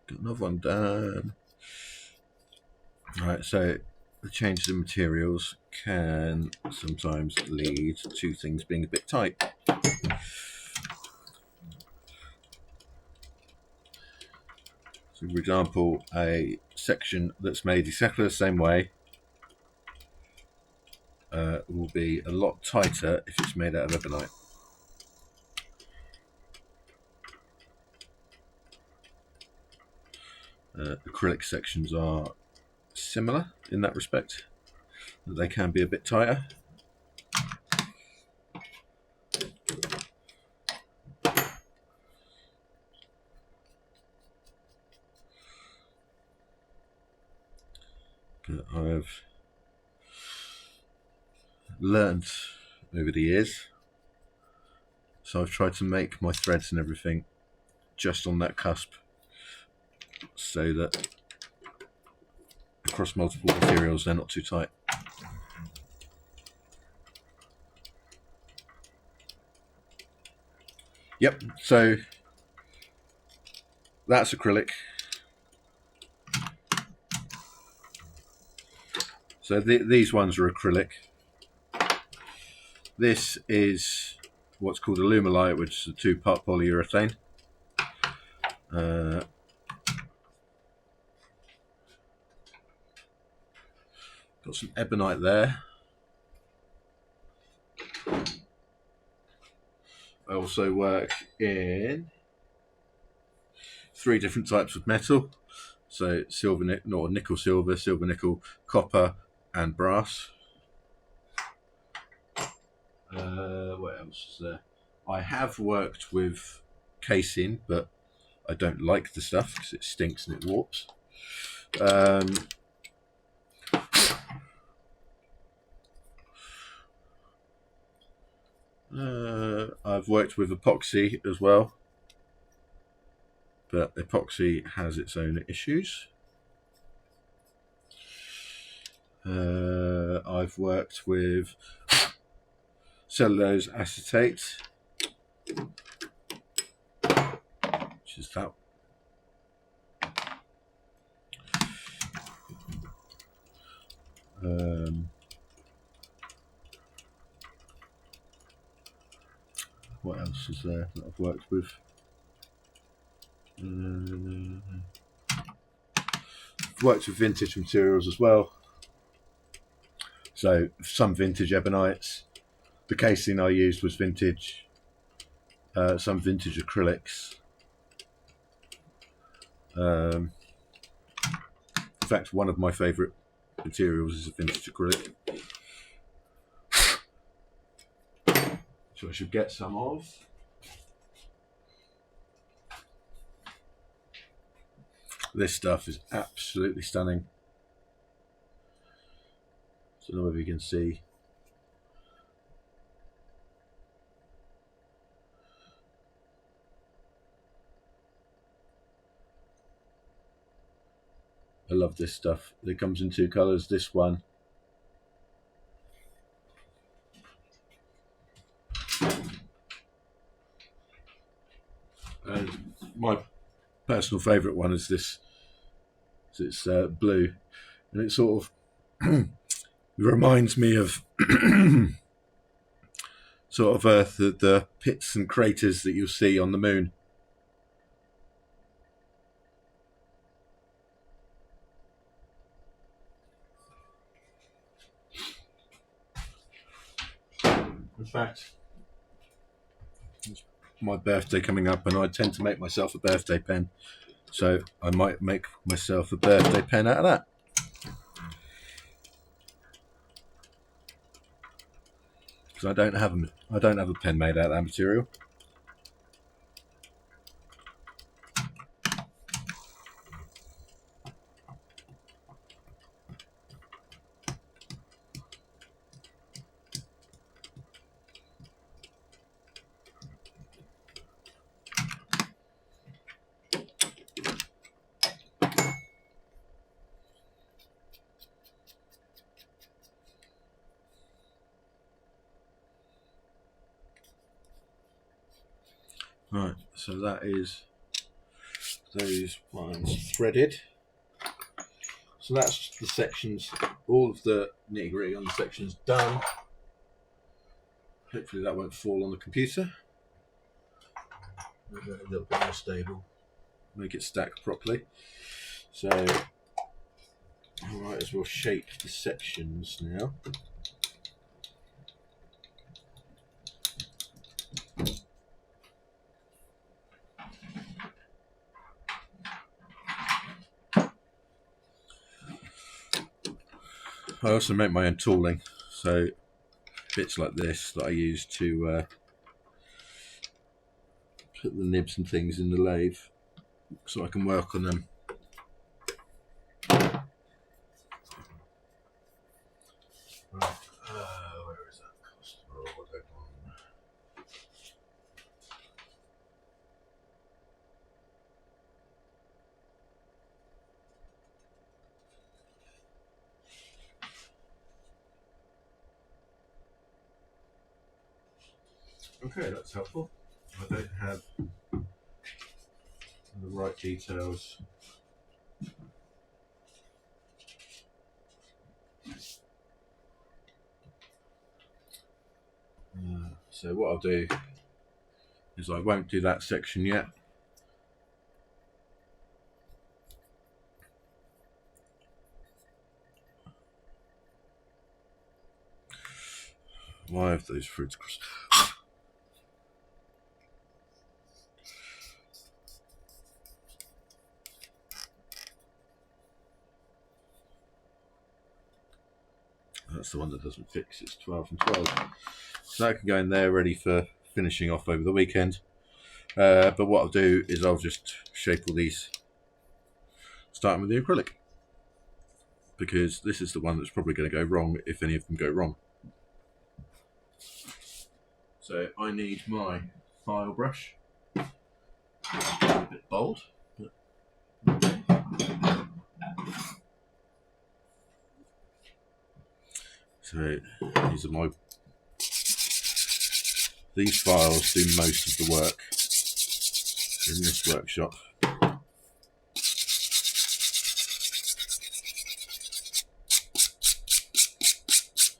Got another one done. Right, so the changes in materials can sometimes lead to things being a bit tight. So, for example, a section that's made exactly the same way will be a lot tighter if it's made out of ebonite. Acrylic sections are similar in that respect, that they can be a bit tighter. I've learned over the years, so I've tried to make my threads and everything just on that cusp, so that across multiple materials they're not too tight. Yep, so that's acrylic. So these ones are acrylic. This is what's called Alumilite, which is a 2-part polyurethane. Got some ebonite there. I also work in 3 different types of metal. So nickel silver, silver nickel, copper, and brass. What else is there? I have worked with casing, but I don't like the stuff because it stinks and it warps. I've worked with epoxy as well, but epoxy has its own issues. I've worked with cellulose acetate, which is that. What else is there that I've worked with? I've worked with vintage materials as well. So some vintage ebonites. The casing I used was vintage. Some vintage acrylics. In fact, one of my favourite materials is a vintage acrylic, so I should get some of. This stuff is absolutely stunning. I don't know if you can see. I love this stuff. It comes in 2 colours. This one, and my personal favourite one is this. It's blue, and it sort of reminds me of sort of Earth, the pits and craters that you'll see on the moon. In fact, it's my birthday coming up, and I tend to make myself a birthday pen, so I might make myself a birthday pen out of that. Because I don't have a pen made out of that material. Right, so that is those ones threaded. So that's the sections, all of the nitty gritty on the sections done. Hopefully that won't fall on the computer. Make it a little bit more stable. Make it stack properly. So I might as well shape the sections now. I also make my own tooling, so bits like this that I use to put the nibs and things in the lathe, so I can work on them. Right, where is that customer order gone? Okay, that's helpful. I don't have the right details. So what I'll do is I won't do that section yet. Why have those fruits crossed? that's the one that doesn't fix. It's 12 and 12. So that can go in there ready for finishing off over the weekend. But what I'll do is I'll just shape all these, starting with the acrylic, because this is the one that's probably going to go wrong if any of them go wrong. So I need my file brush. A bit bold, but so these files do most of the work in this workshop.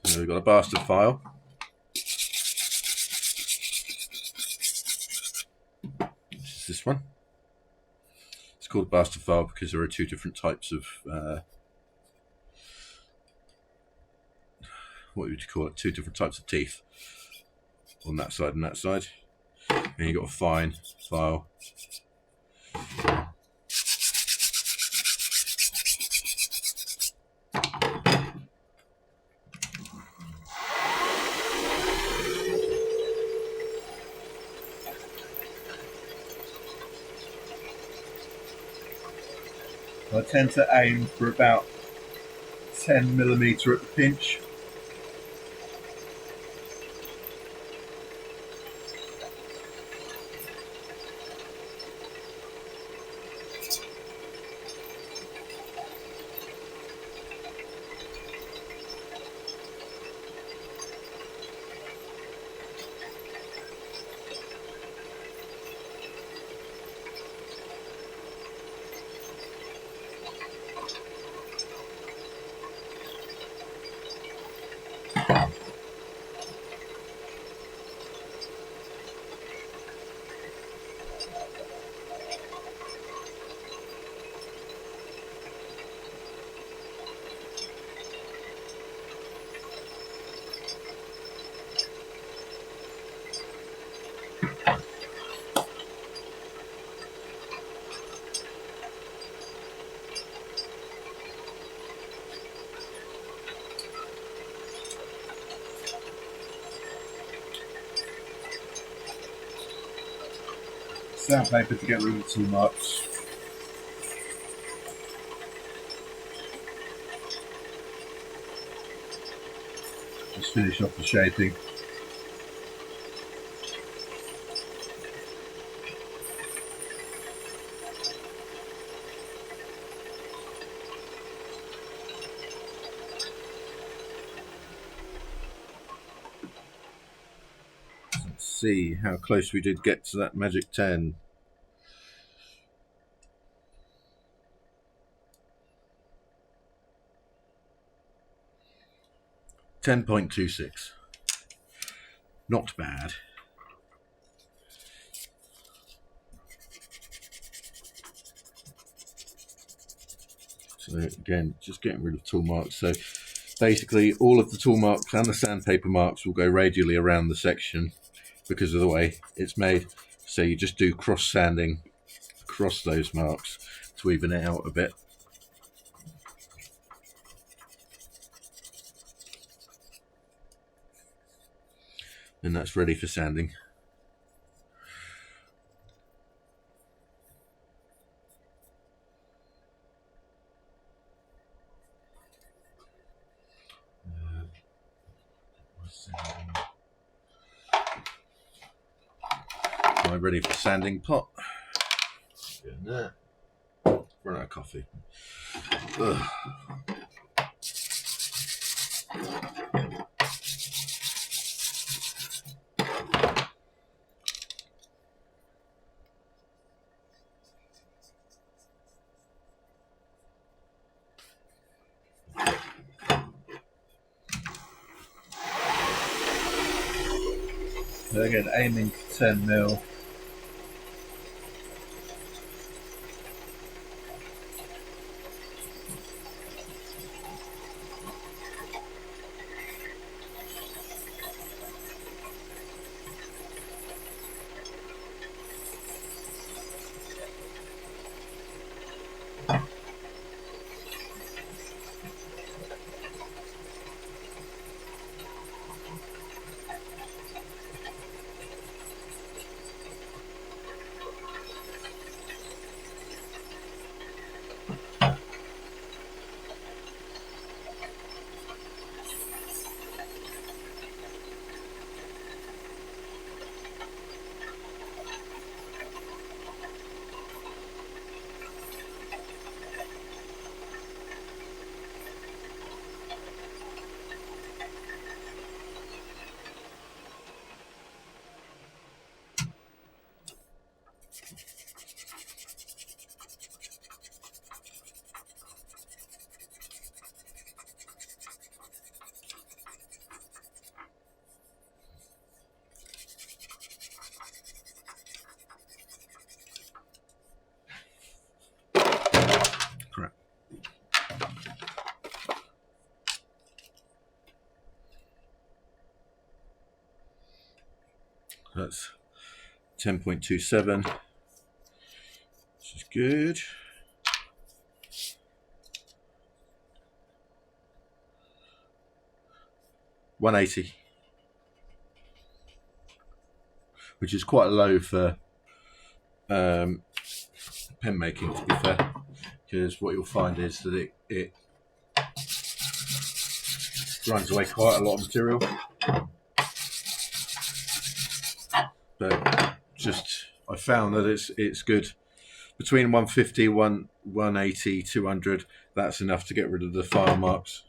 So we've got a bastard file. Which is this one. It's called bastard file because there are two different types of what would you call it? Two different types of teeth on that side and that side. And you've got a fine file. I tend to aim for about 10mm at the pinch. Sandpaper to get rid of too much. Just finish off the shaping. Let's see how close we did get to that magic 10. 10.26. Not bad. So again, just getting rid of tool marks. So basically all of the tool marks and the sandpaper marks will go radially around the section because of the way it's made. So you just do cross sanding across those marks to even it out a bit. And that's ready for sanding. I'm ready for sanding pot. Getting there. Run out of coffee. Ugh. So again, aiming for 10mm. That's 10.27, which is good. $180, which is quite low for pen making, to be fair, because what you'll find is that it grinds away quite a lot of material. But just I found that it's good between 150, 180, 200. That's enough to get rid of the file marks.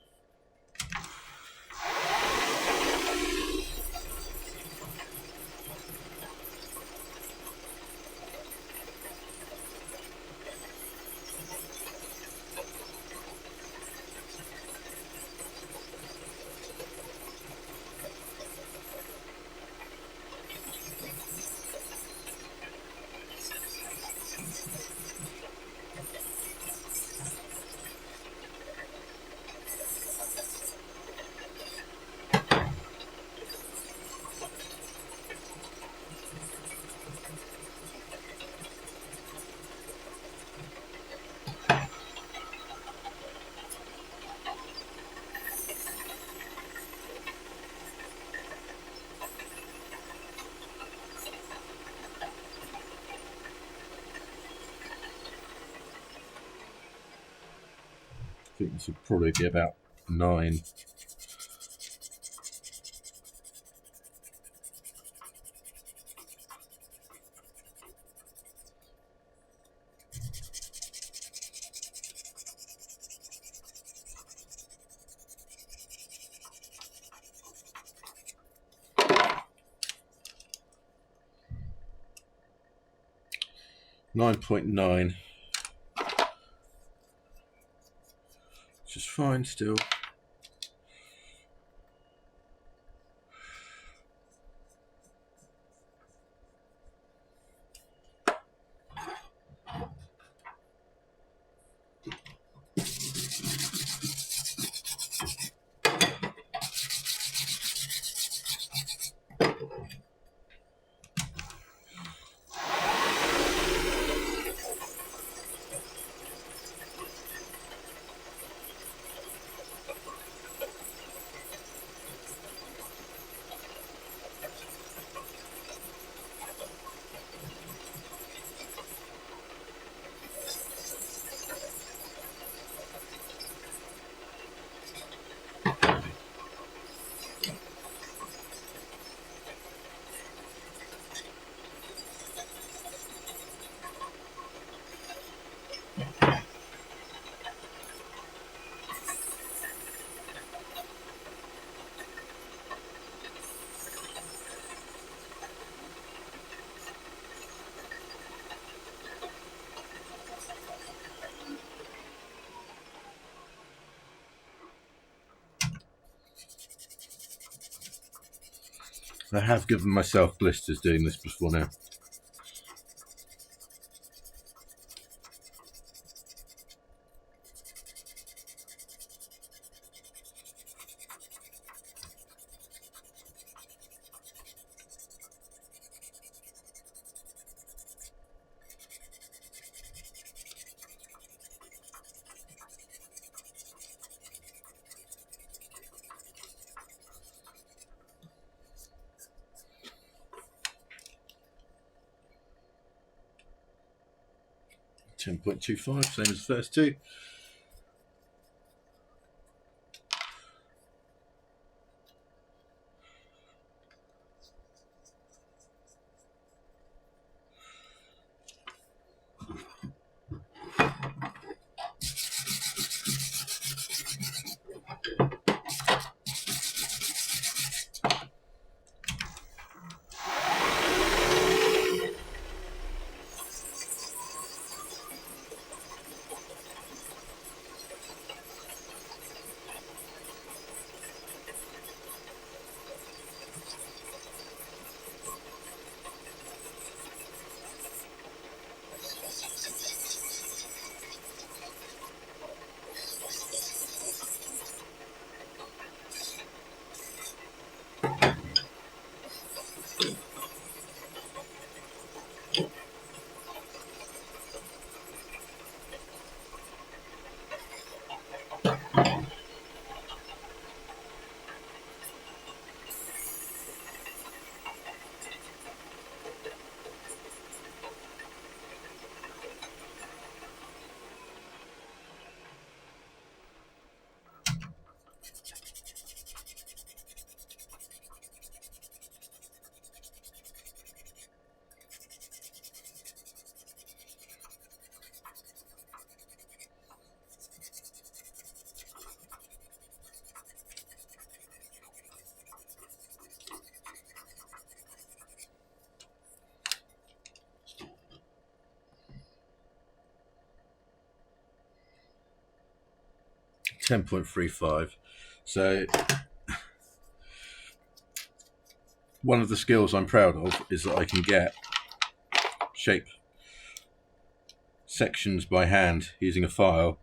I think this would probably be about 9. .9, which is fine still. I have given myself blisters doing this before now. $10.25, same as the first two. 10.35. So one of the skills I'm proud of is that I can get shape sections by hand using a file,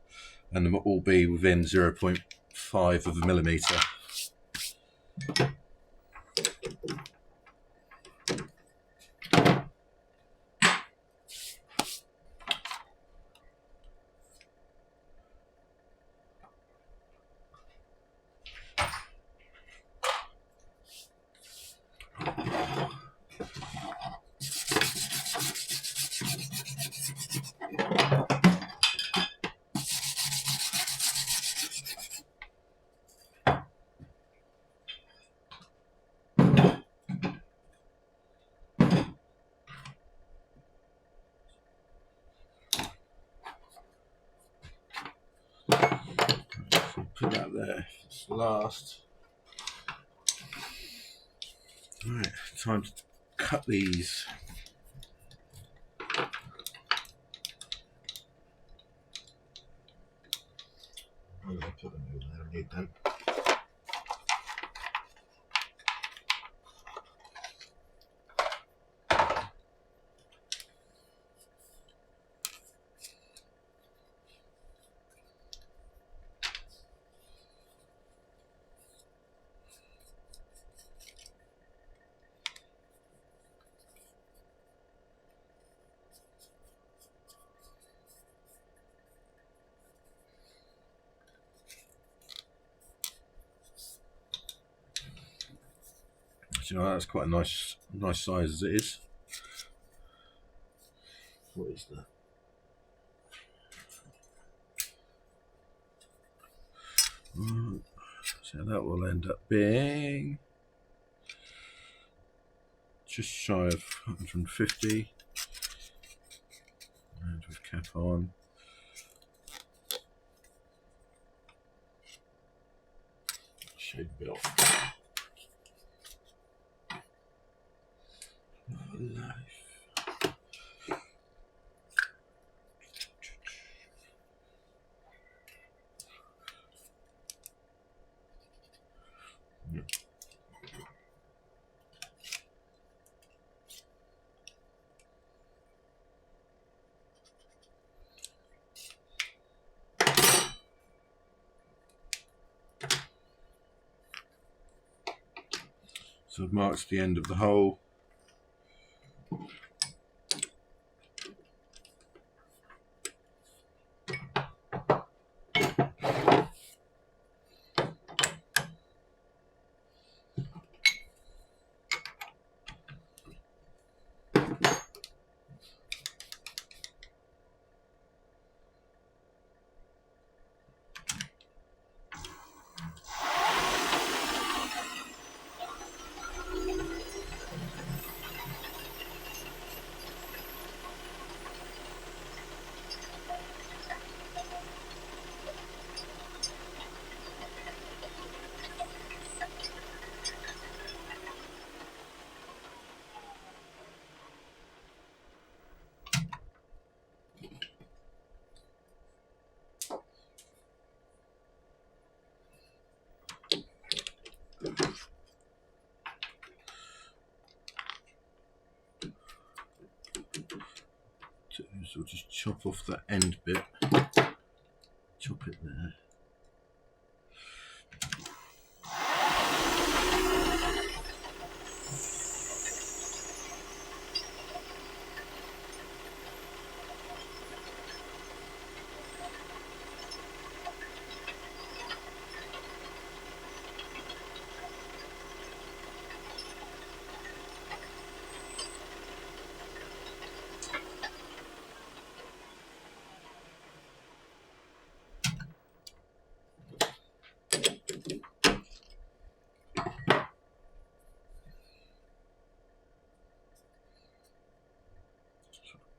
and them all be within 0.5 of a millimeter. Put that there. It's last. Right, time to cut these. I'm going to put them in there. I need them. You know, that's quite a nice size as it is. What is that? So that will end up being just shy of 150, and with cap on. Shade a bit off. Life. So I've marked the end of the hole. So we'll just chop off that end bit, chop it there.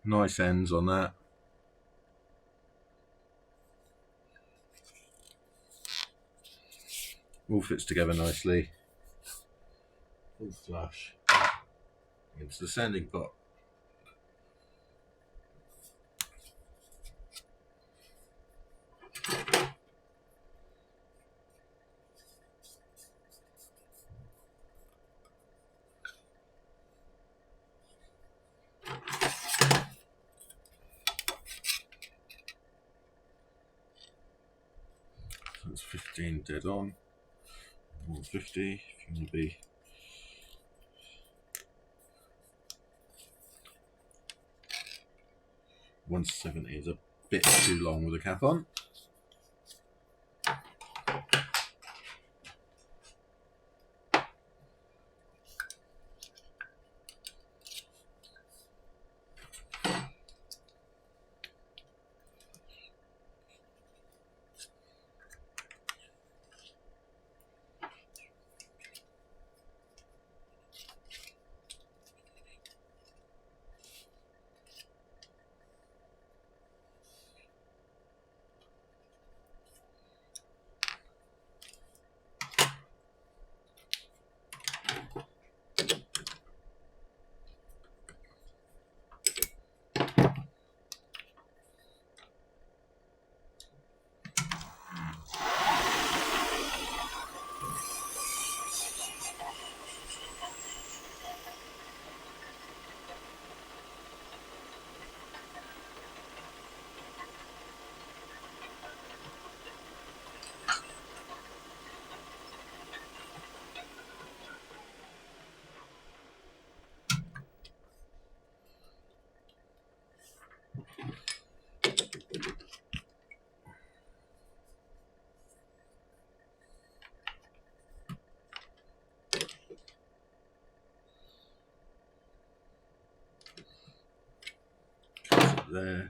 Nice ends on that. All fits together nicely. All flush into the sanding pot. That's 15 dead on. 150 if you want to be. $170 is a bit too long with a cap on. There.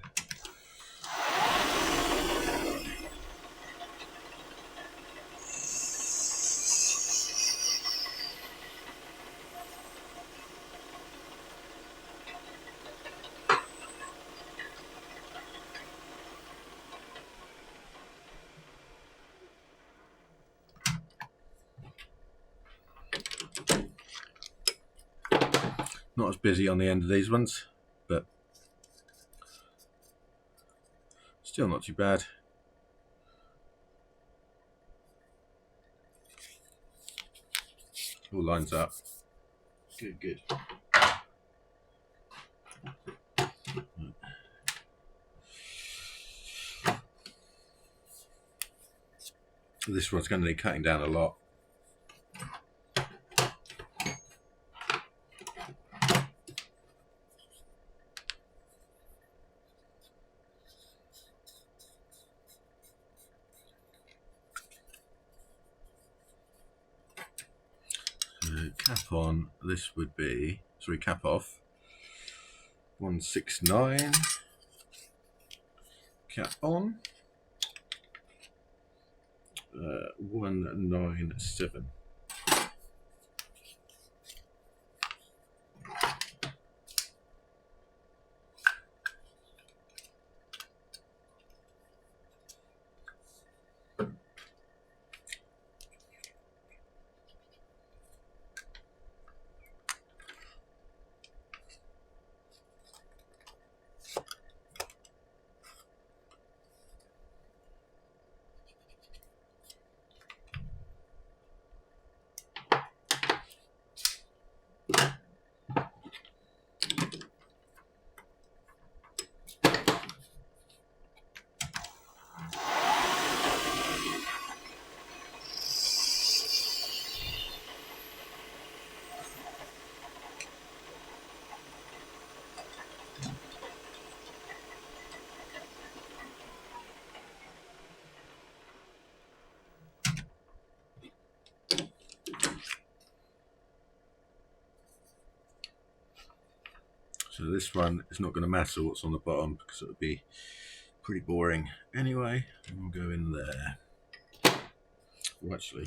Not as busy on the end of these ones, but still not too bad. All lines up. Good, good. This one's going to need cutting down a lot. Cap on, this would be, sorry, cap off, 169. Cap on, 197. So this one is not going to matter what's on the bottom because it would be pretty boring anyway. We'll go in there. Well, actually,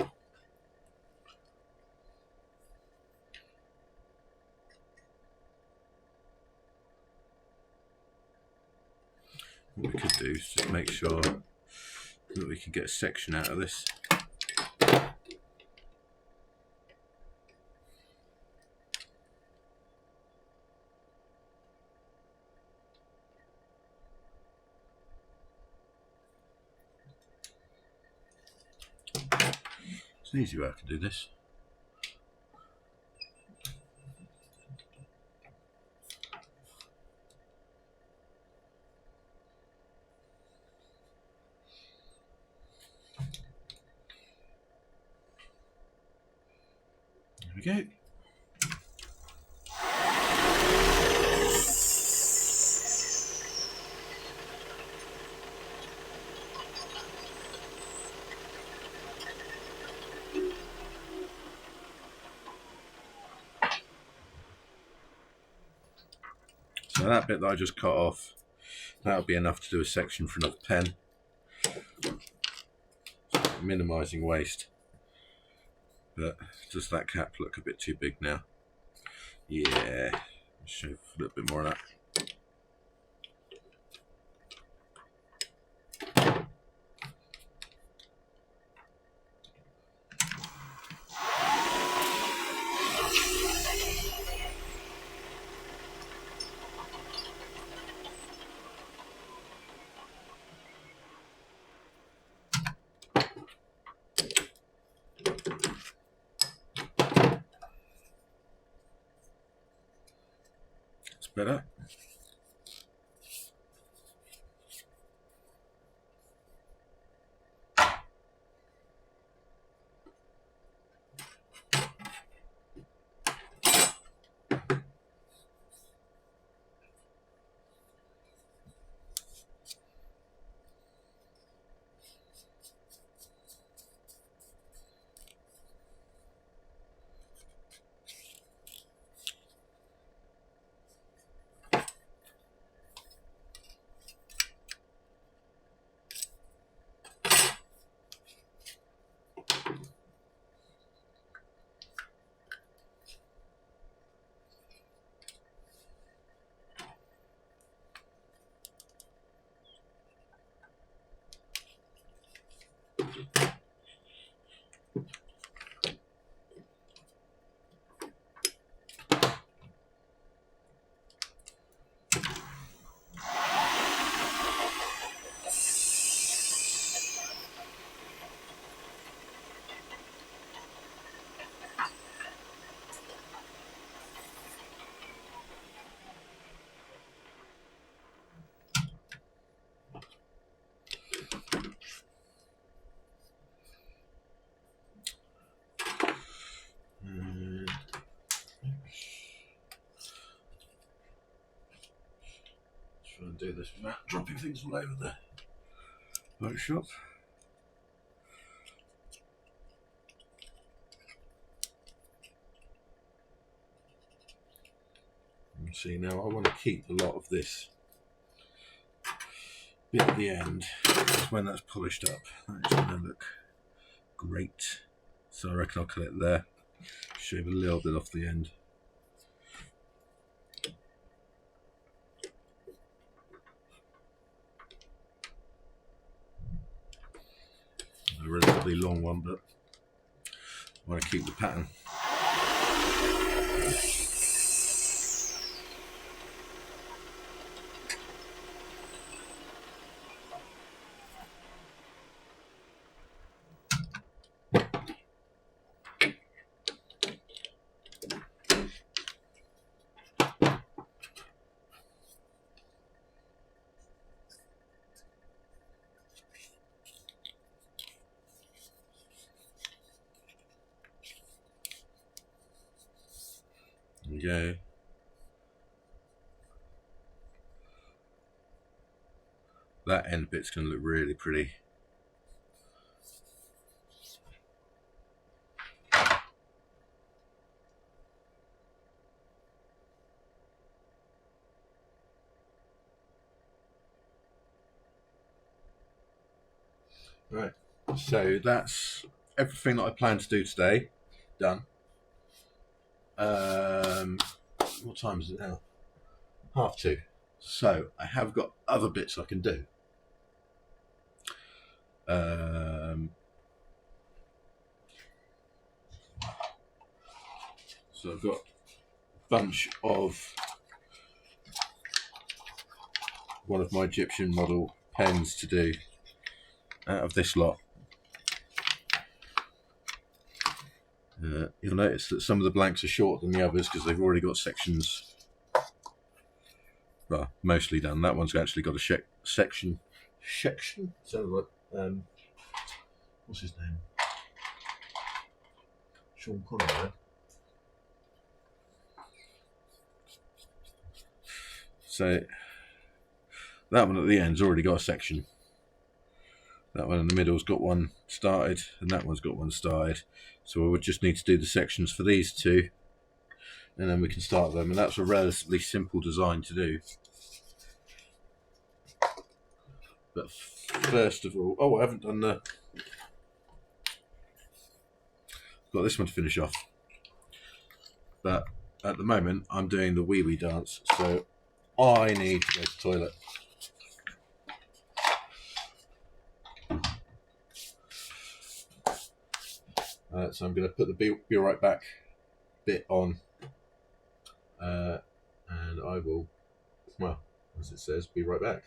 what we could do is just make sure that we can get a section out of this. It's an easy way I can do this. go. So that bit that I just cut off, that'll be enough to do a section for another pen. Minimising waste. But does that cap look a bit too big now? Yeah, show a little bit more of that. It's better. Try and do this without dropping things all over the workshop. See, now I want to keep a lot of this bit at the end, because when that's polished up, that's going to look great. So I reckon I'll cut it there, shave a little bit off the end. A relatively long one, but I want to keep the pattern. There we go. That end bit's going to look really pretty. Right, so that's everything that I plan to do today. Done. What time is it now? 2:30. So I have got other bits I can do. So I've got a bunch of one of my Egyptian model pens to do out of this lot. You'll notice that some of the blanks are shorter than the others because they've already got sections, well, mostly done. That one's actually got a section. Sounds like, what's his name? Sean Connery. So that one at the end's already got a section. That one in the middle's got one started, and that one's got one started. So we would just need to do the sections for these two, and then we can start them. And that's a relatively simple design to do. But first of all, oh, I haven't done the... Got this one to finish off. But at the moment, I'm doing the wee wee dance, so I need to go to the toilet. So I'm going to put the be right back bit on, and I will, well, as it says, be right back.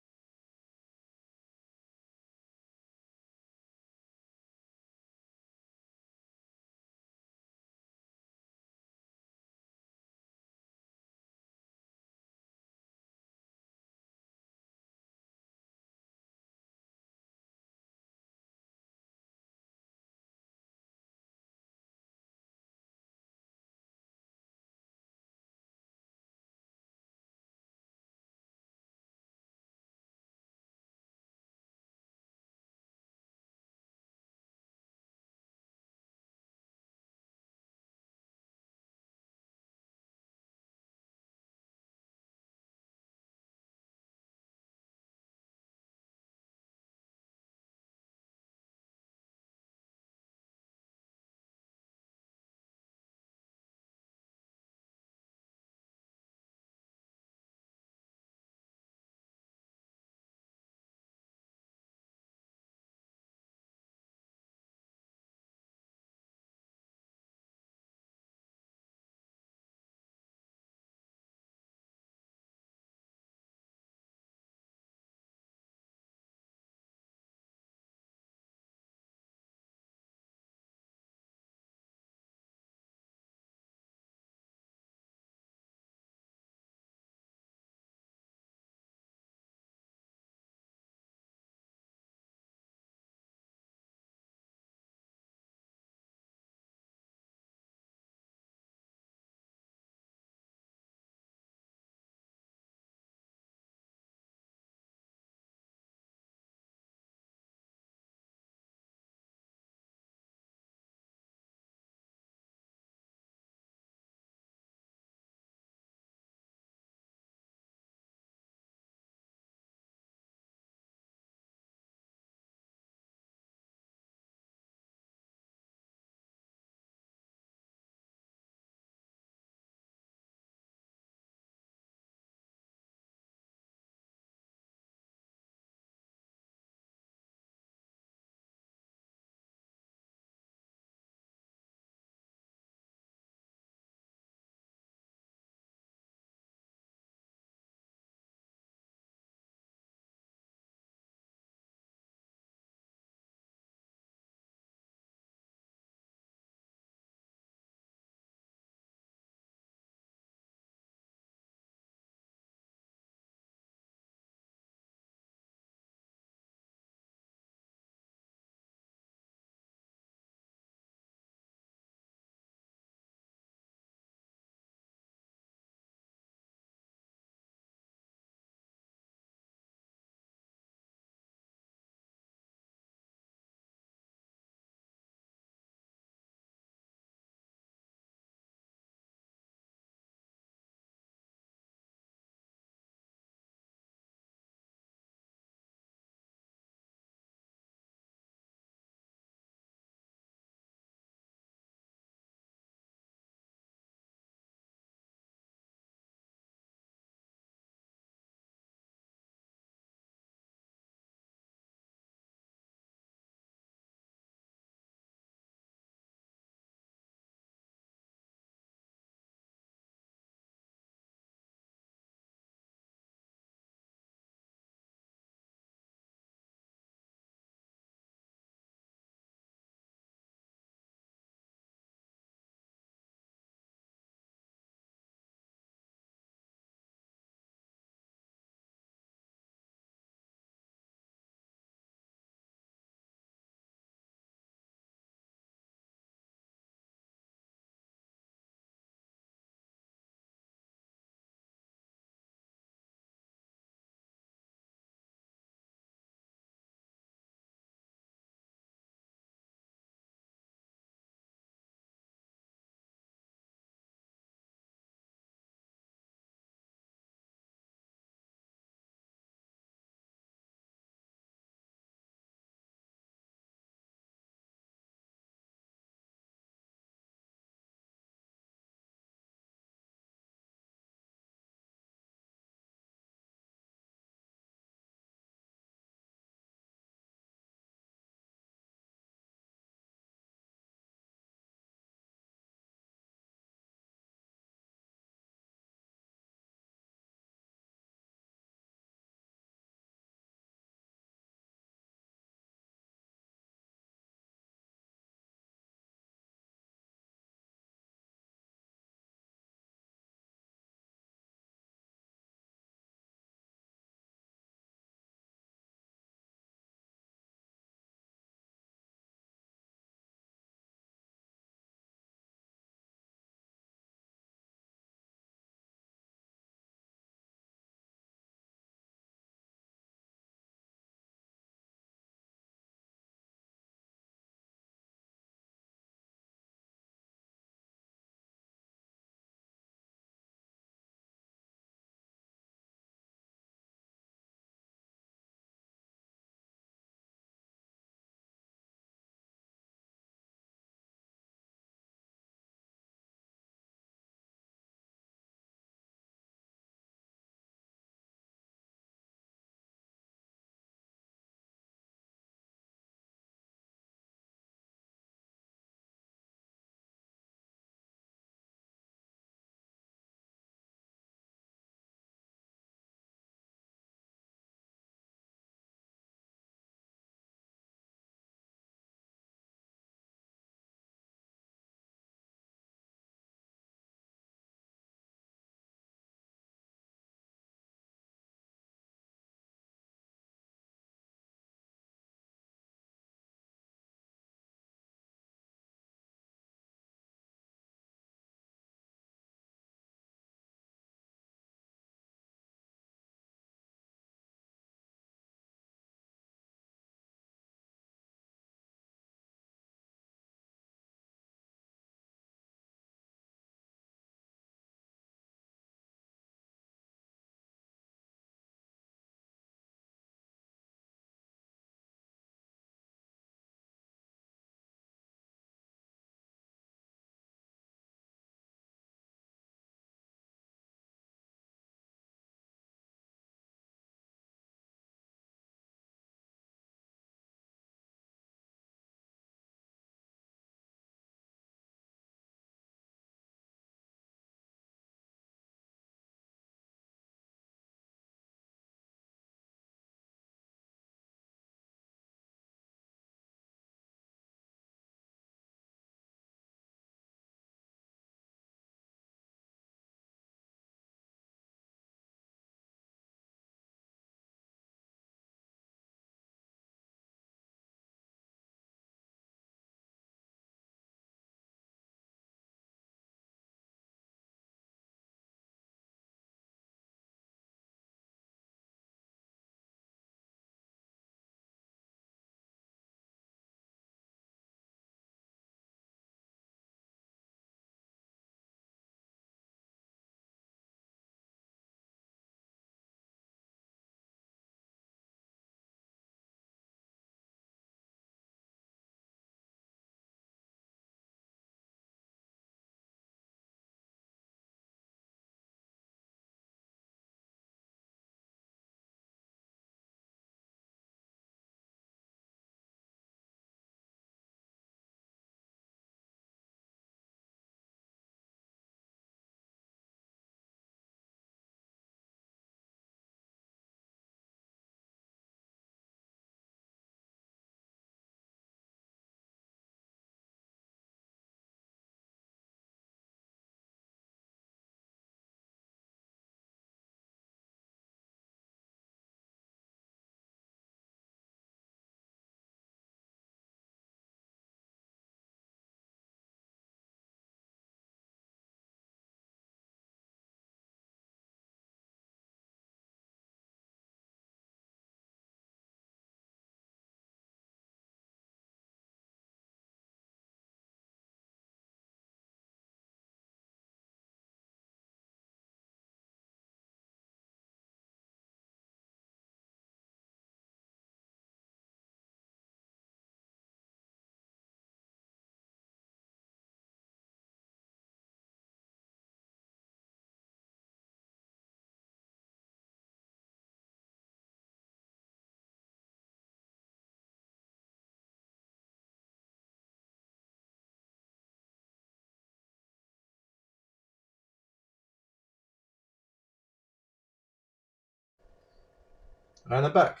And I'm back.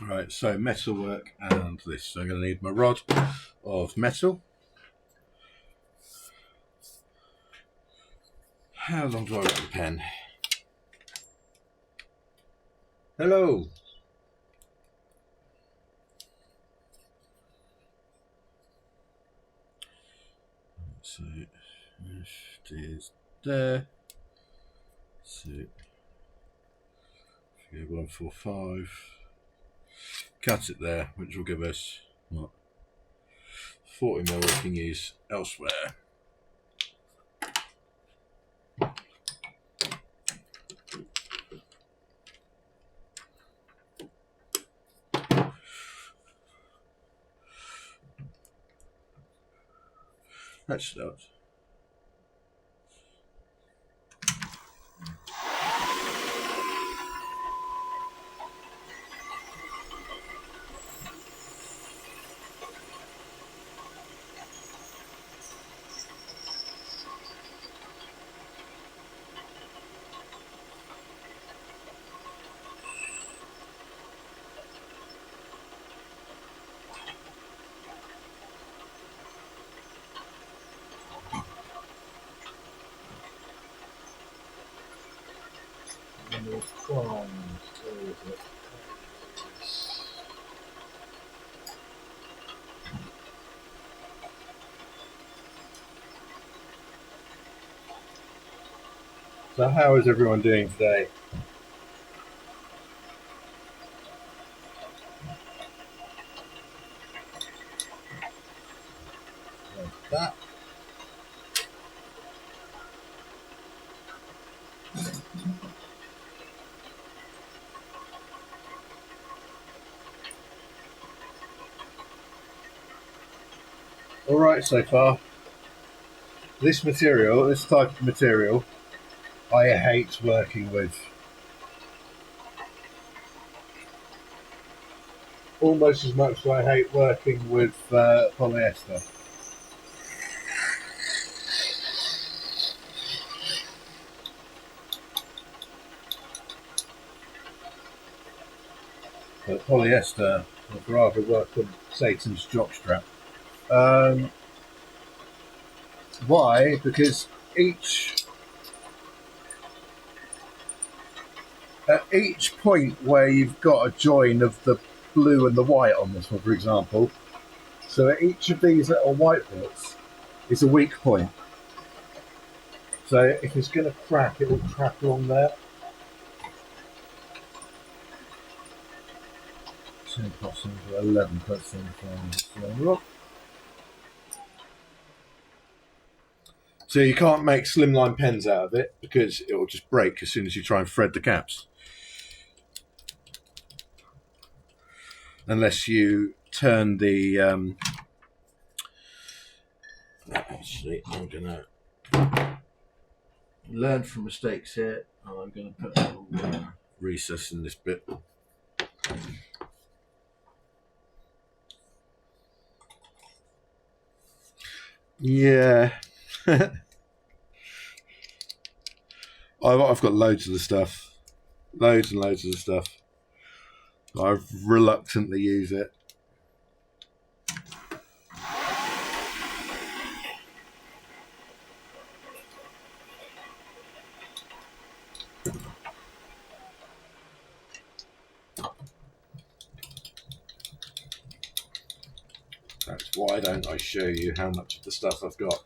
Right, so metalwork and this. So I'm going to need my rod of metal. How long do I want the pen? Hello. So it is there. So 145. Cut it there, which will give us what 40mm we can use elsewhere. Let's start. So how is everyone doing today? Like that. All right so far. This material, this type of material, I hate working with. Almost as much as I hate working with polyester. But polyester, I'd rather work on Satan's jockstrap. Why? Because at each point where you've got a join of the blue and the white on this one, for example, so at each of these little white bits is a weak point. So if it's going to crack, it will crack along there. 11.75. So you can't make slimline pens out of it because it will just break as soon as you try and thread the caps. Unless you turn the... actually, I'm going to learn from mistakes here. I'm going to put a little recess in this bit. Yeah. I've got loads of the stuff. Loads and loads of the stuff. I reluctantly use it. That's why don't I show you how much of the stuff I've got.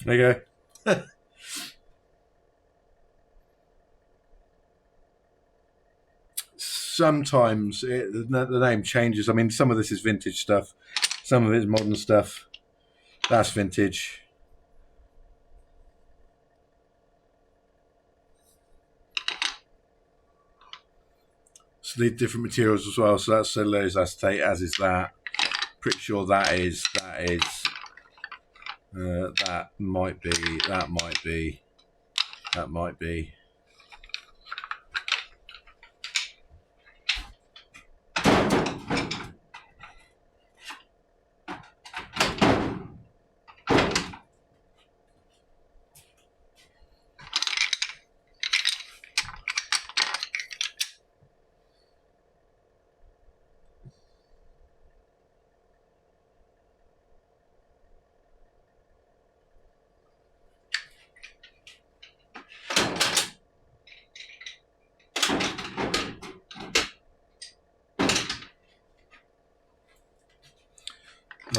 There you go. Sometimes the name changes. I mean, some of this is vintage stuff, some of it is modern stuff. That's vintage. So the different materials as well. So that's cellulose acetate, as is that. Pretty sure that might be.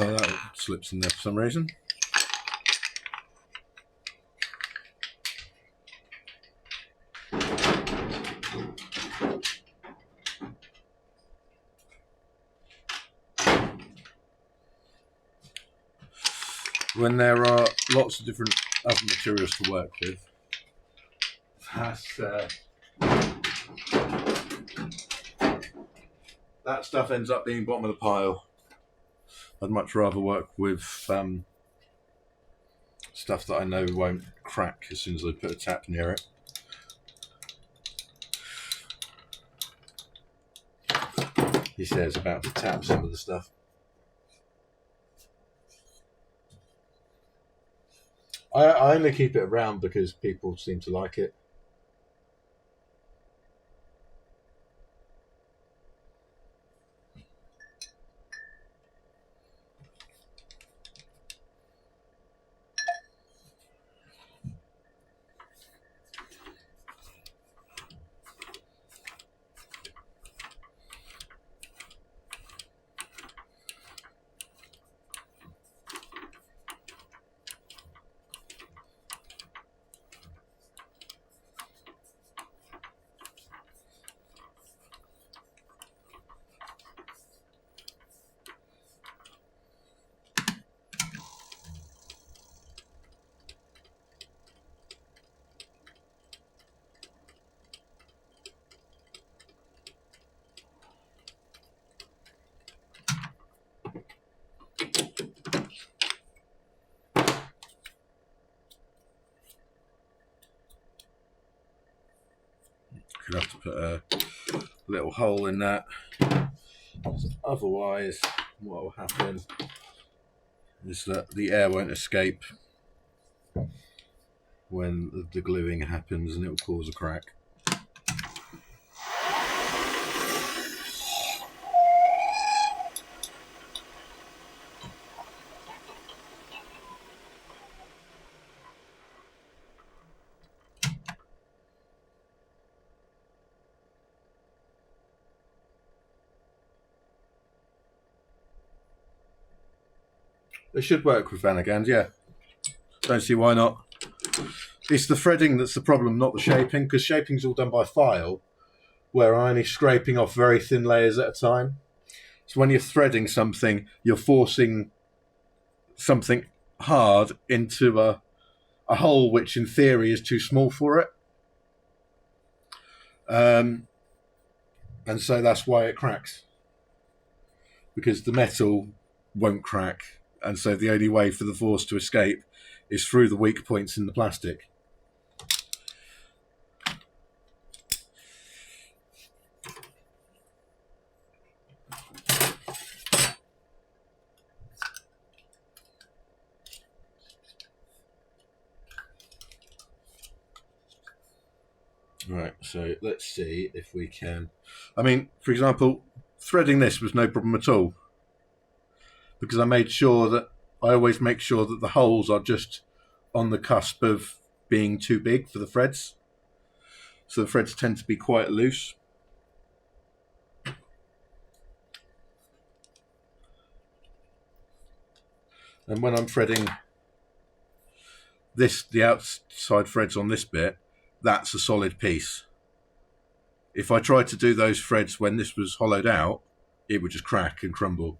Oh, that slips in there for some reason. When there are lots of different other materials to work with, that stuff ends up being bottom of the pile. I'd much rather work with stuff that I know won't crack as soon as I put a tap near it. He says about to tap some of the stuff. I only keep it around because people seem to like it. Could have to put a little hole in that. Otherwise, what will happen is that the air won't escape when the gluing happens, and it will cause a crack. They should work with Vanagans, yeah. Don't see why not. It's the threading that's the problem, not the shaping, because shaping's all done by file, where I'm only scraping off very thin layers at a time. So when you're threading something, you're forcing something hard into a hole which in theory is too small for it. And so that's why it cracks. Because the metal won't crack. And so the only way for the force to escape is through the weak points in the plastic. Right, so let's see if we can... I mean, for example, threading this was no problem at all. Because I always make sure that the holes are just on the cusp of being too big for the threads. so the threads tend to be quite loose. And when I'm threading this, the outside threads on this bit, that's a solid piece. If I tried to do those threads when this was hollowed out, it would just crack and crumble.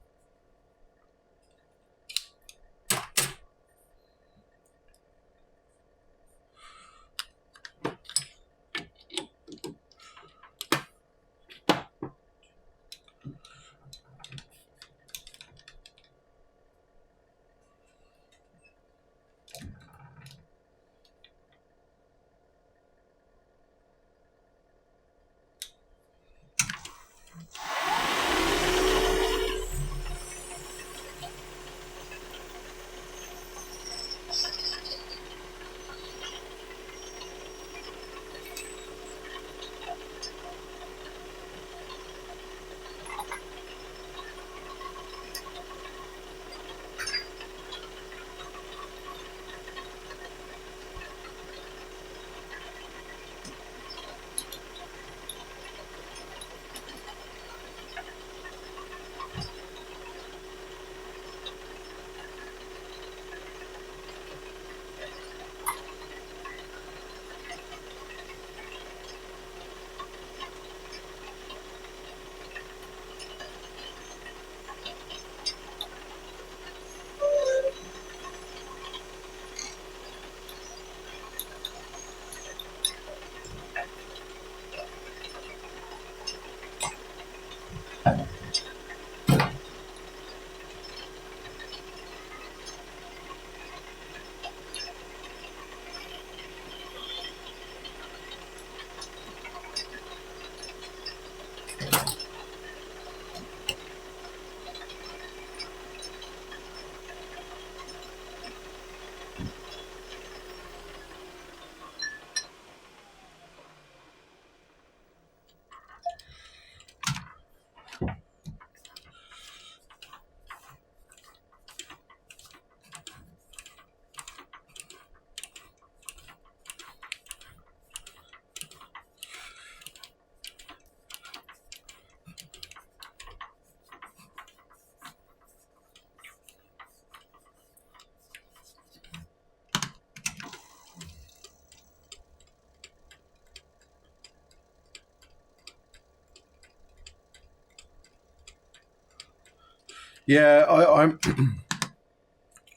Yeah,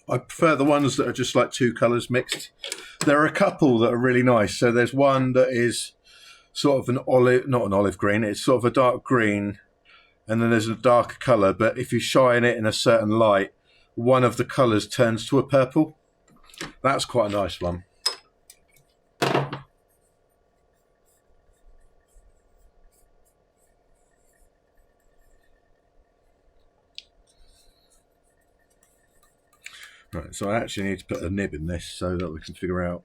I prefer the ones that are just like two colours mixed. There are a couple that are really nice. So there's one that is sort of an olive, not an olive green, it's sort of a dark green, and then there's a darker colour, but if you shine it in a certain light, one of the colours turns to a purple. That's quite a nice one. Right, so I actually need to put a nib in this so that we can figure out.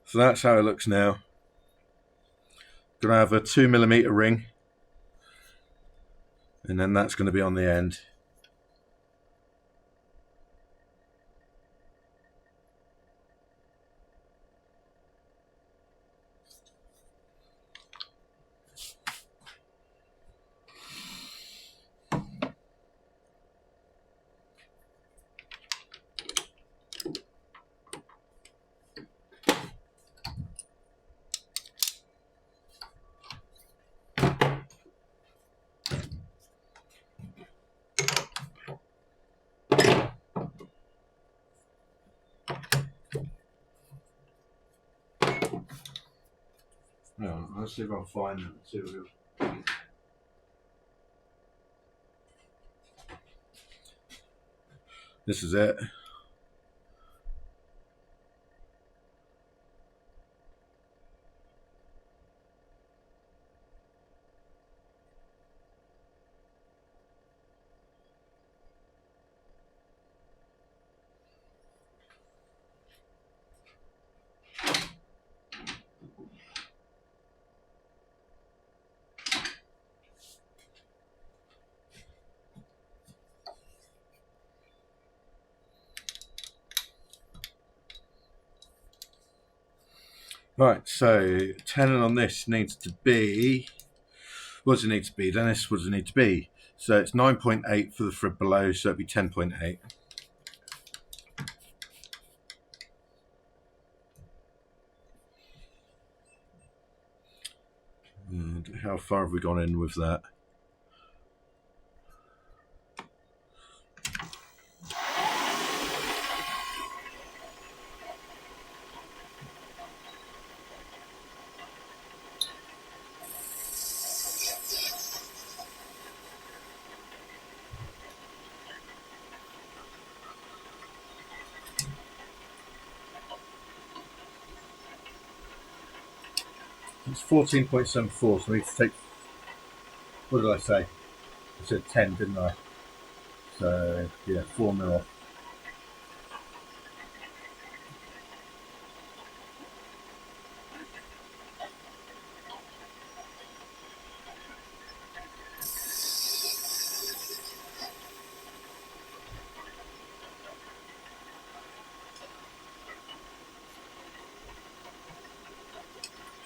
So that's how it looks now. Gonna have a 2mm ring, and then that's going to be on the end. No, let's see if I can find the material. This is it. Right, so tenon on this needs to be, what does it need to be, Dennis? What does it need to be? So it's 9.8 for the thread below, so it'd be 10.8. And how far have we gone in with that? It's 14.74, so we need to take, what did I say? I said 10, didn't I? So, yeah, 4 mil off.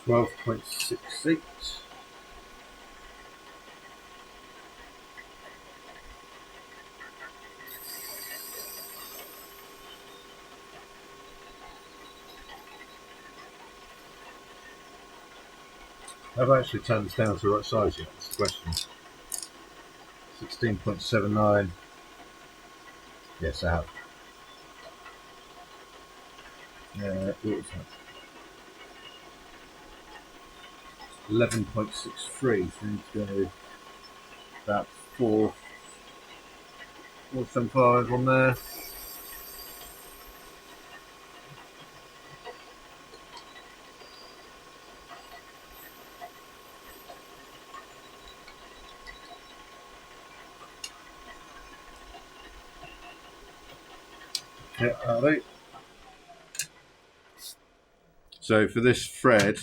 $12.68. Have I actually turned this down to the right size yet? That's the question. 16.79. Yes, I have. What was that? 11.63. So we need to go about 4.75 on there. Yeah, so for this thread,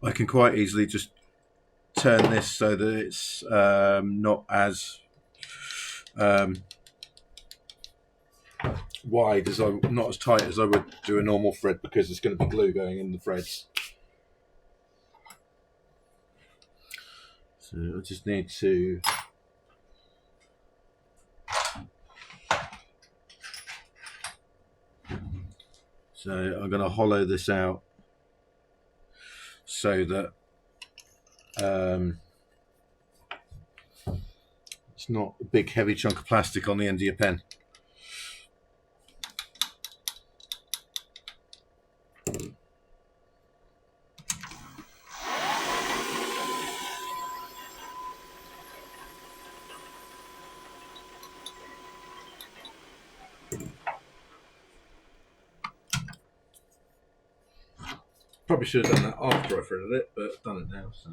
I can quite easily just turn this so that it's not as wide as not as tight as I would do a normal thread, because there's going to be glue going in the threads. So I just need to I'm going to hollow this out so that it's not a big heavy chunk of plastic on the end of your pen. Probably should have done that after I threaded it, but I've done it now. So.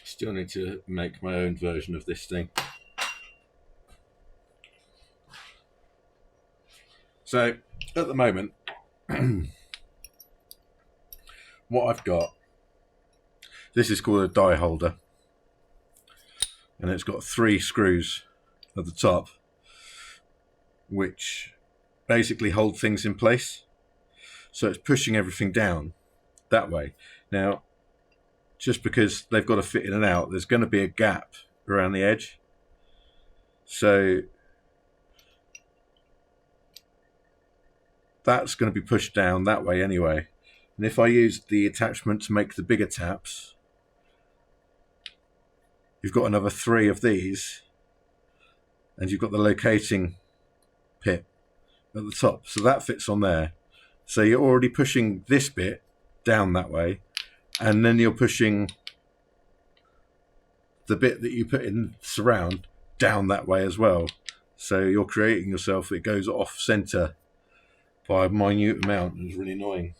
Still need to make my own version of this thing. So at the moment, what I've got, this is called a die holder, and it's got 3 screws at the top which basically hold things in place, so it's pushing everything down that way. Now, just because they've got to fit in and out, there's going to be a gap around the edge, so that's going to be pushed down that way anyway. And if I use the attachment to make the bigger taps, you've got another 3 of these, and you've got the locating pit at the top, so that fits on there. So you're already pushing this bit down that way, and then you're pushing the bit that you put in surround down that way as well. So you're creating yourself, it goes off center by a minute amount. It's really annoying.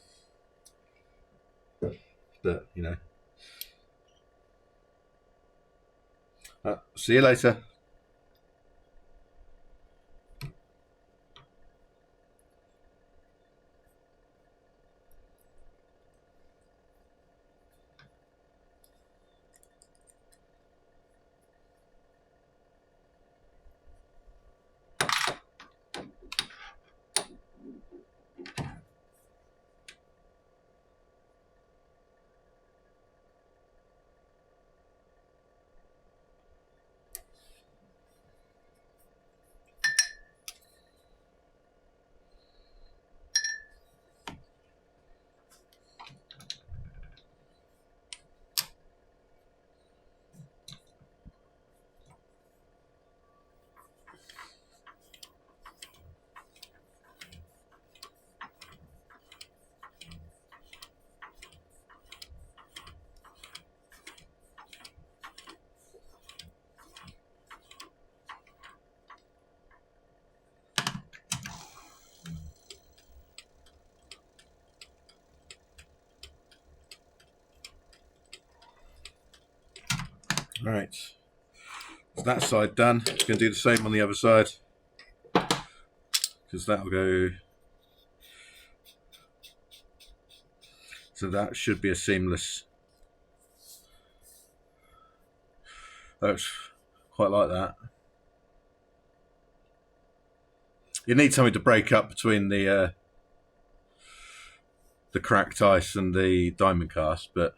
But, you know. See you later. All right. So that side done. Going to do the same on the other side, because that'll go. So that should be a seamless. That's quite like that. You need something to break up between the cracked ice and the diamond cast, but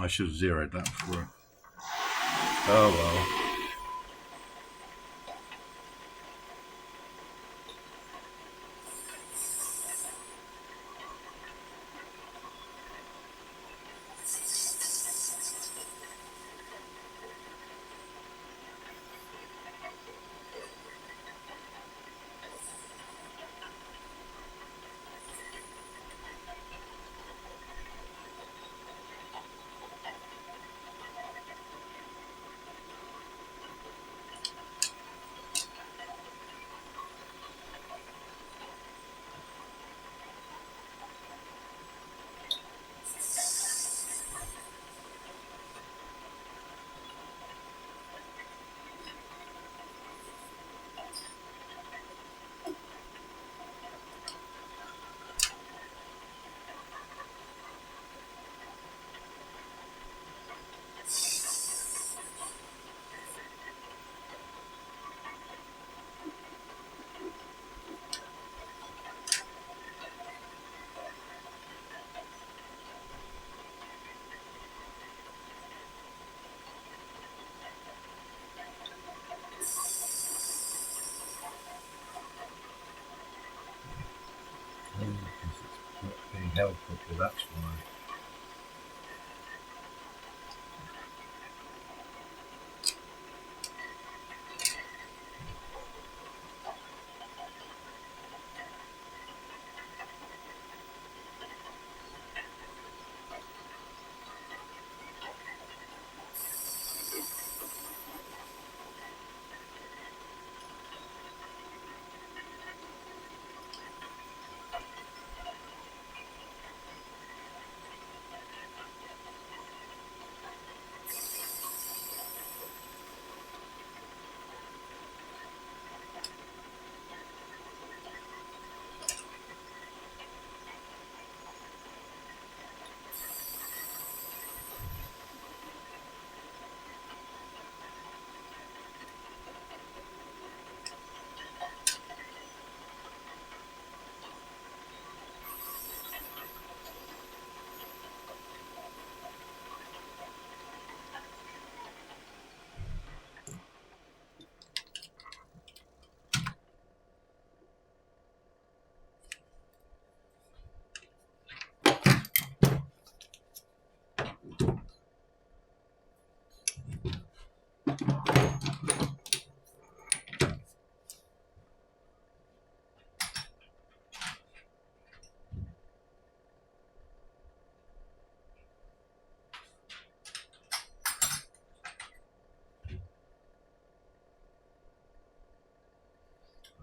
I should have zeroed that before. Oh well. Being held properly, that's why.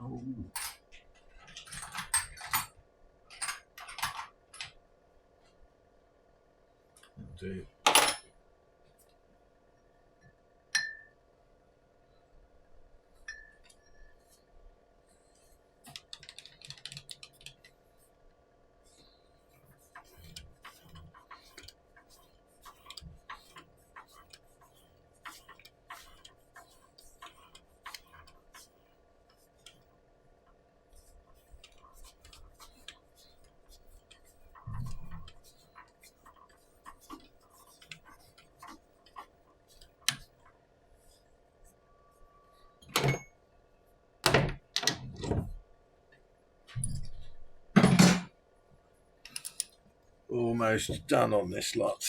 Oh. That'll do. Almost done on this lot.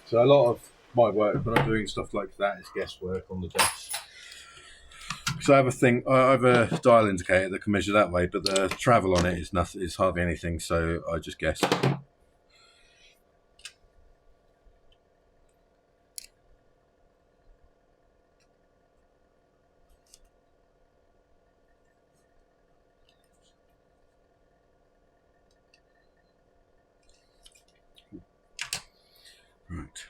So a lot of my work when I'm doing stuff like that is guesswork on the desk. So I have a dial indicator that can measure that way, but the travel on it is nothing. It's hardly anything. So I just guess. Right.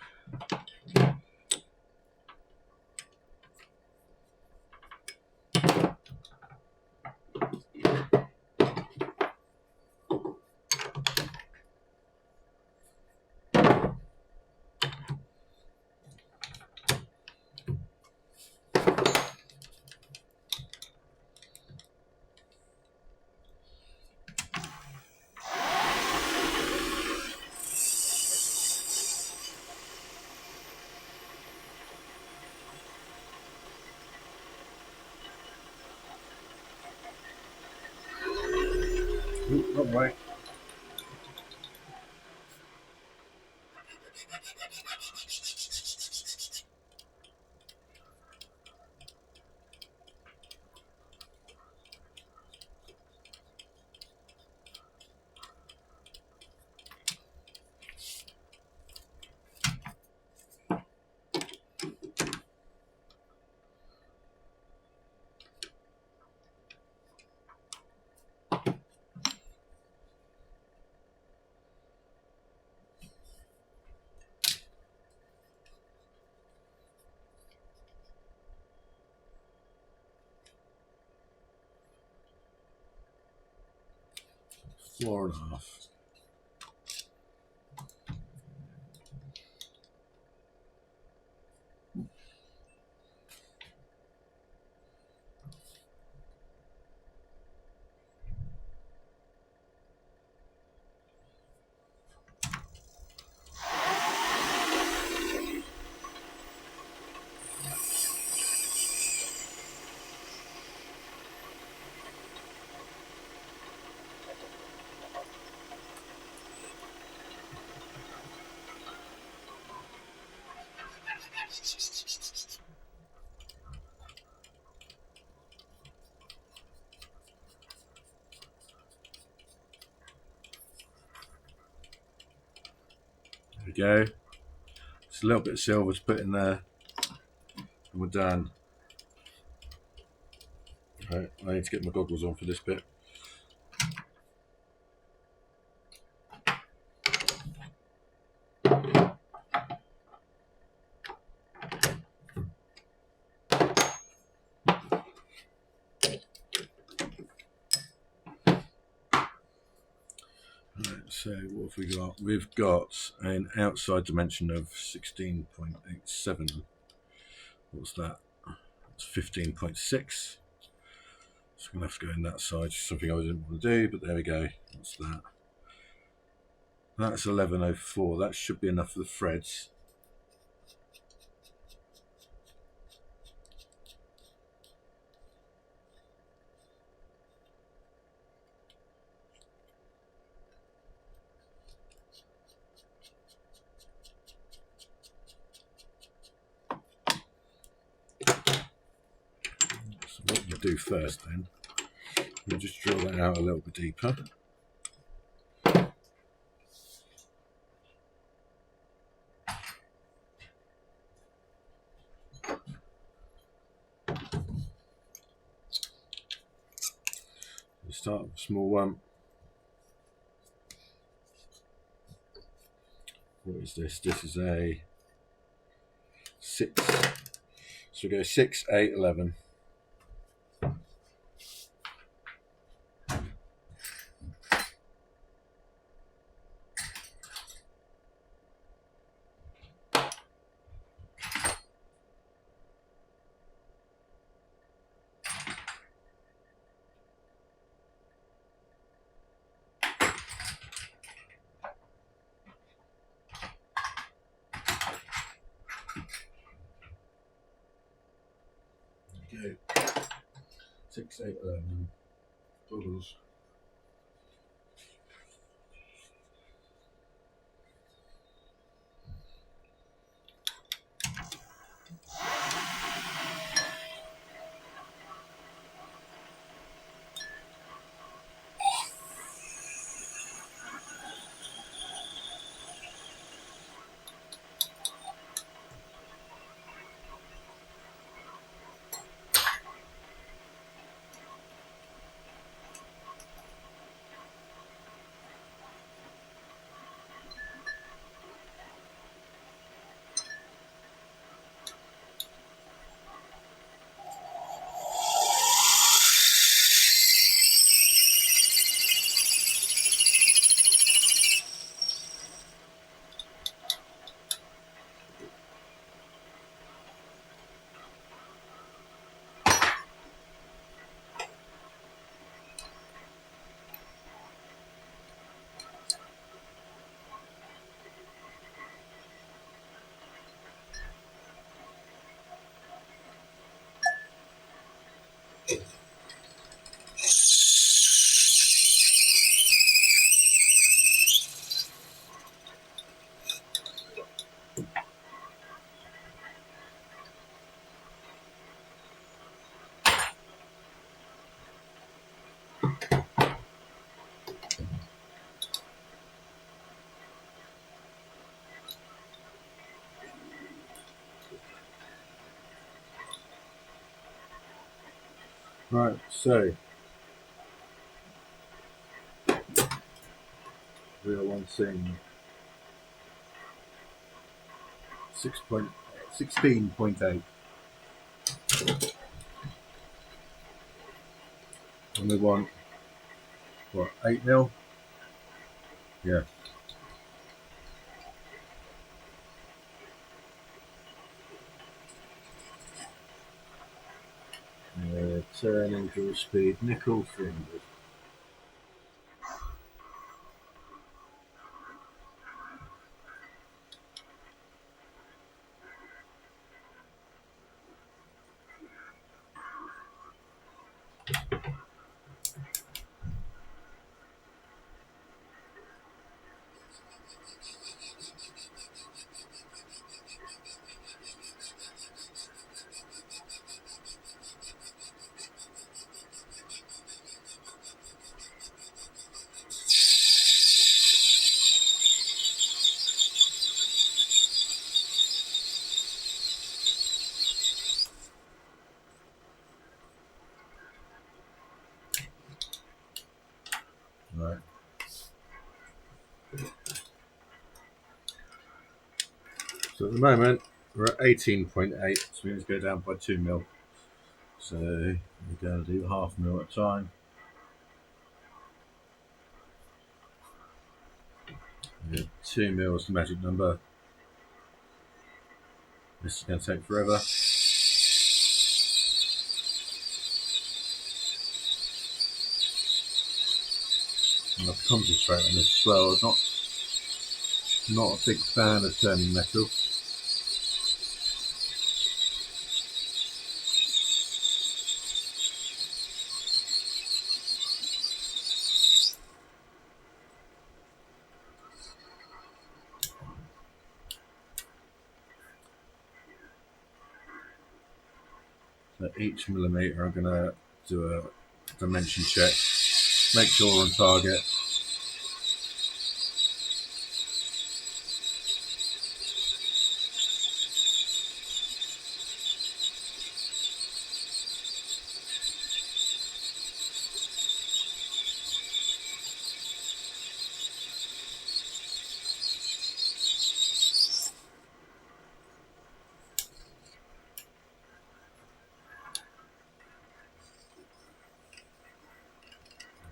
Ooh, all right. Floor and a half. There we go. Just a little bit of silver to put in there, and we're done. Right, I need to get my goggles on for this bit. Right, so what have we got? We've got an outside dimension of 16.87. What's that? It's 15.6. So I'm going to have to go in that side. Something I didn't want to do, but there we go. What's that? That's 1104. That should be enough for the threads. do first then, we'll just drill that out a little bit deeper. We'll start with a small one. What is this? This is a 6. So we go 6, 8, 11. Okay. 6, 8, 11. Bubbles. Right, so we are wanting 16.8, and we want what, 8 mil? Yeah. Turning drill speed, nickel 300. Right. So at the moment we're at 18.8, so we need to go down by 2 mil. So we're going to do half mil at a time. 2 mil is the magic number. This is going to take forever. And I'll concentrate on this as well. I'm not a big fan of turning metal. So each millimetre I'm going to do a dimension check, make sure we're on target.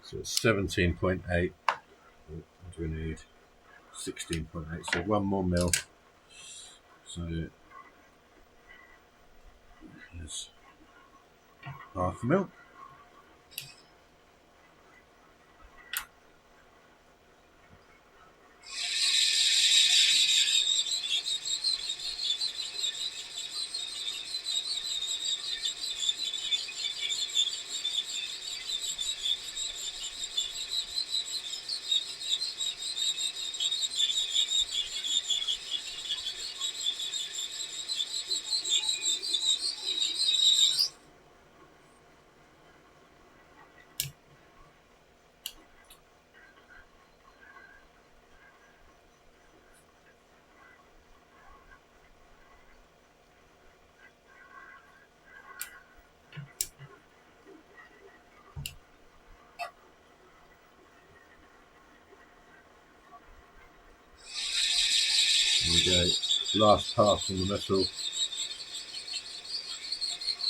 So it's 17.8. What do we need? 16.8. So 1 more mil. So here's half a mil. There we go. Last pass on the metal.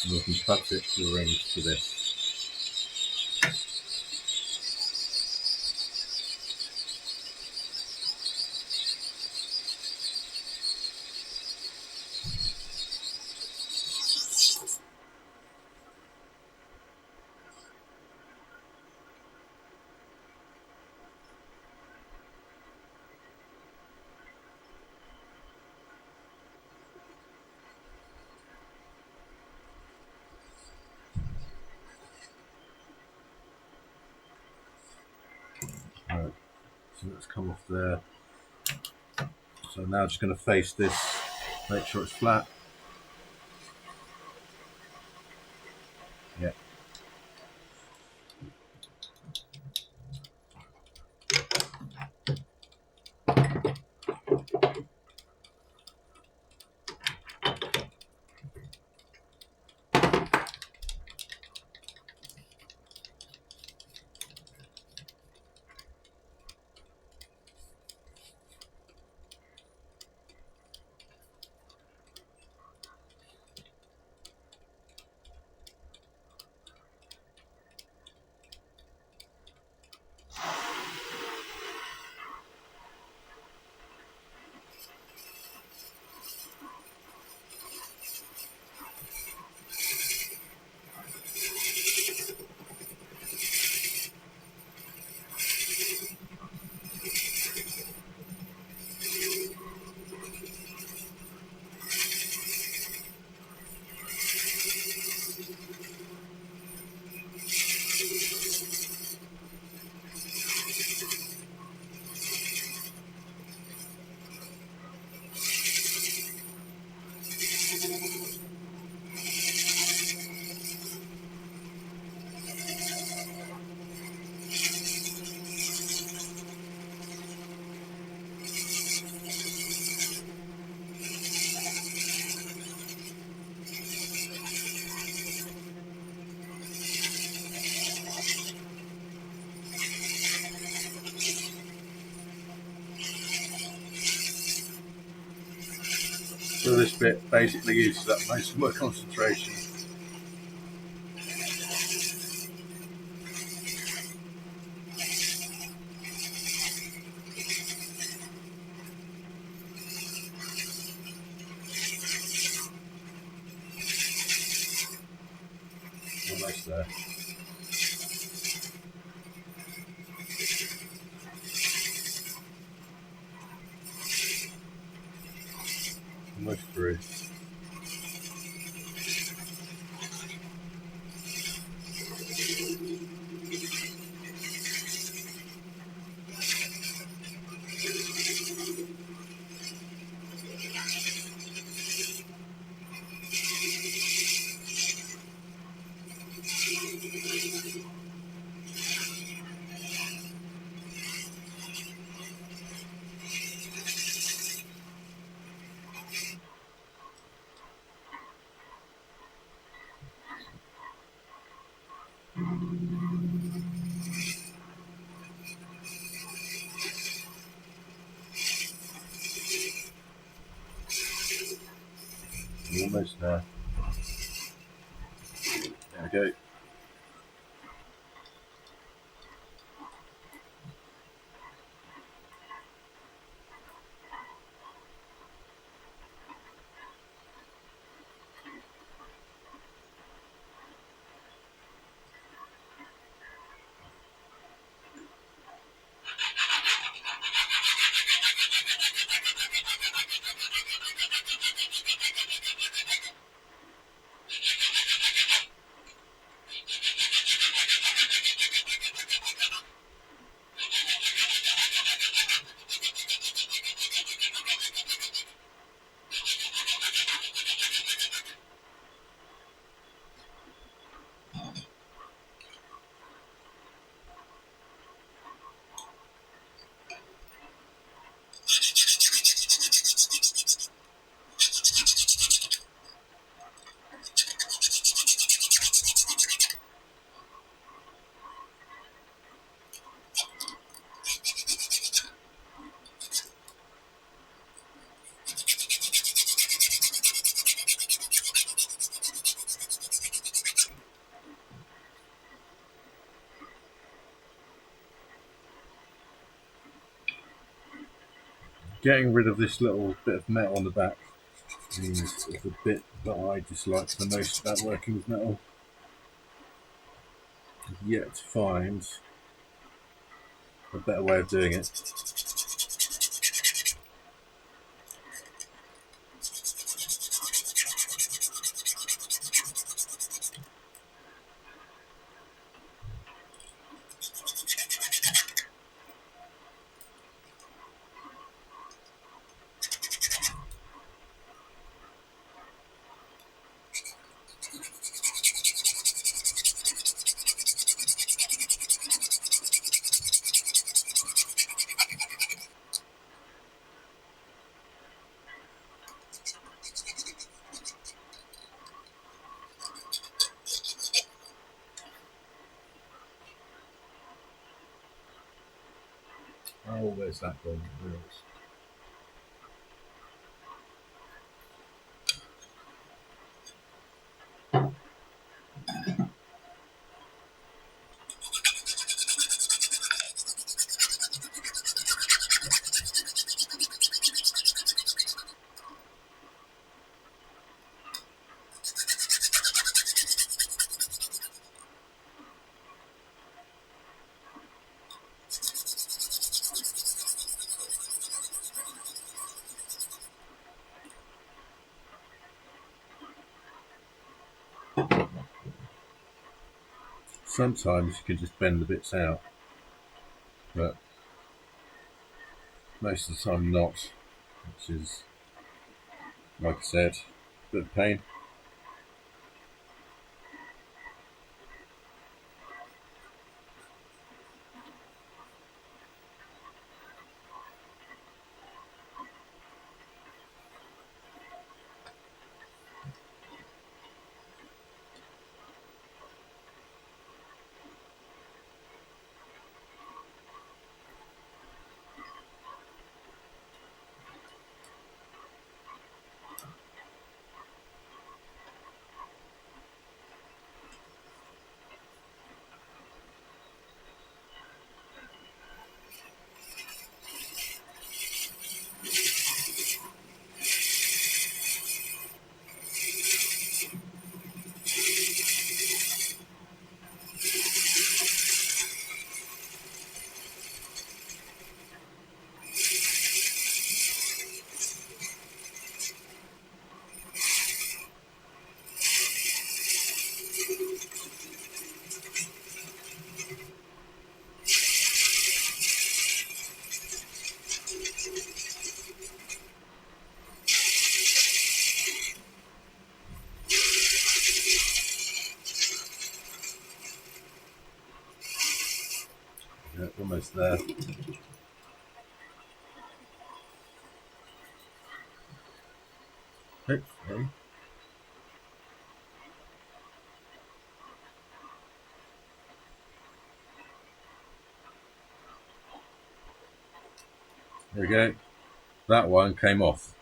And we can cut it to the rings to this. Right, so let's come off there. So now just going to face this, make sure it's flat. Yeah. So this bit basically uses up most of my concentration. Almost there. Almost through. Almost there. There we go. Getting rid of this little bit of metal on the back is the bit that I dislike the most about working with metal. I've yet to find a better way of doing it. Oh, where's that gone? Sometimes you can just bend the bits out, but most of the time not, which is, like I said, a bit of pain. Yeah, almost there. Hopefully. There we go. That one came off.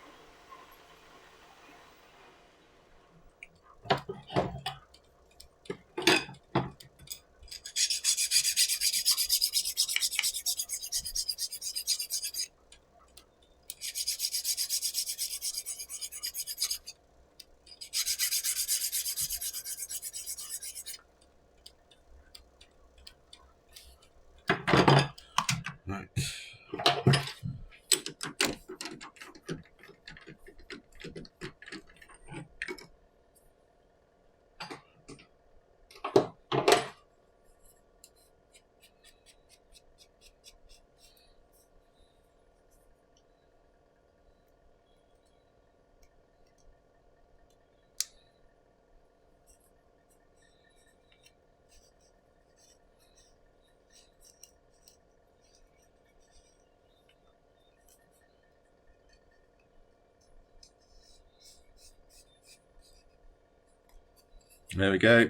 There we go.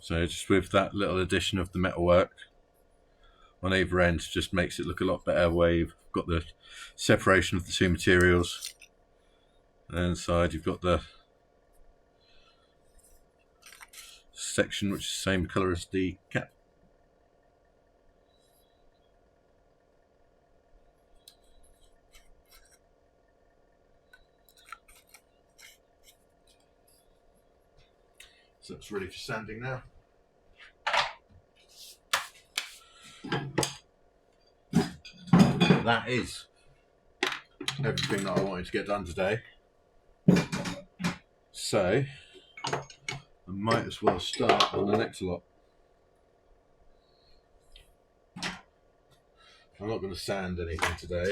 So just with that little addition of the metalwork on either end, just makes it look a lot better where you've got the separation of the two materials. And inside you've got the section which is the same colour as the cap. So it's ready for sanding now. That is everything that I wanted to get done today. So I might as well start on the next lot. I'm not going to sand anything today.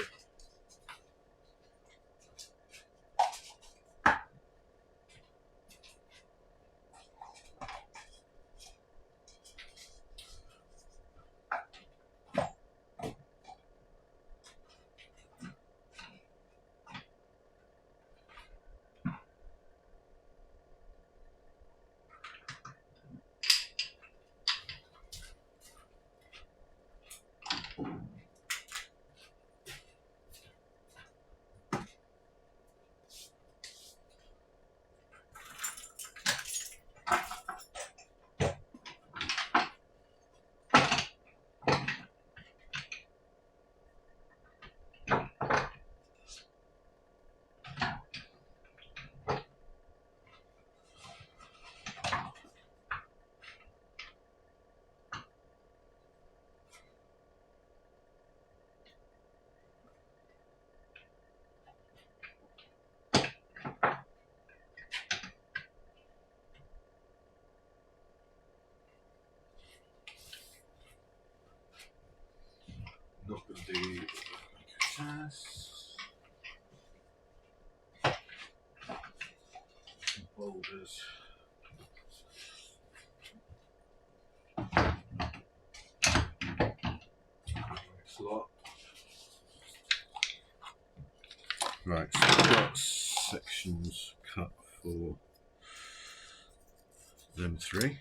Not going to do boulders. Next lot. Right, so I've got sections cut for them three.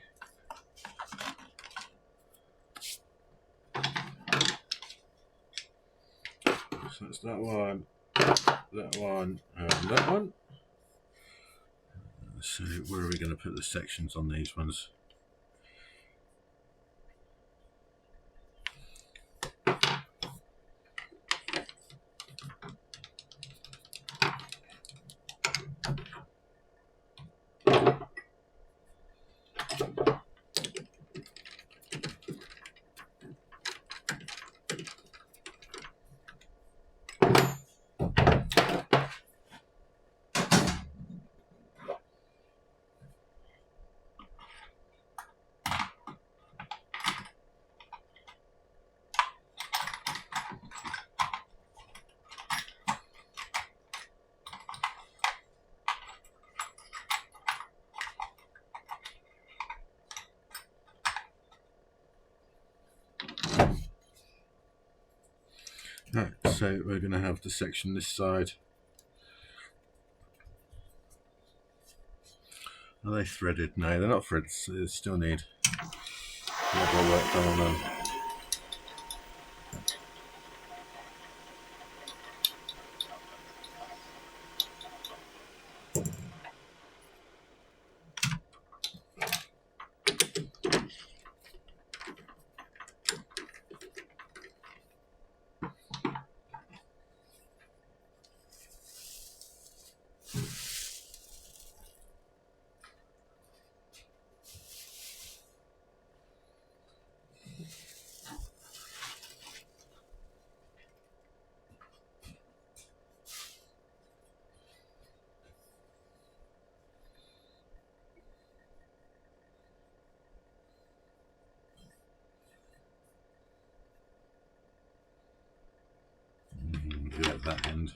So it's that one, and that one. So where are we going to put the sections on these ones? Right, so we're going to have the section this side. Are they threaded? No, they're not threaded, so they still need a lot more work done on them. Do at that end.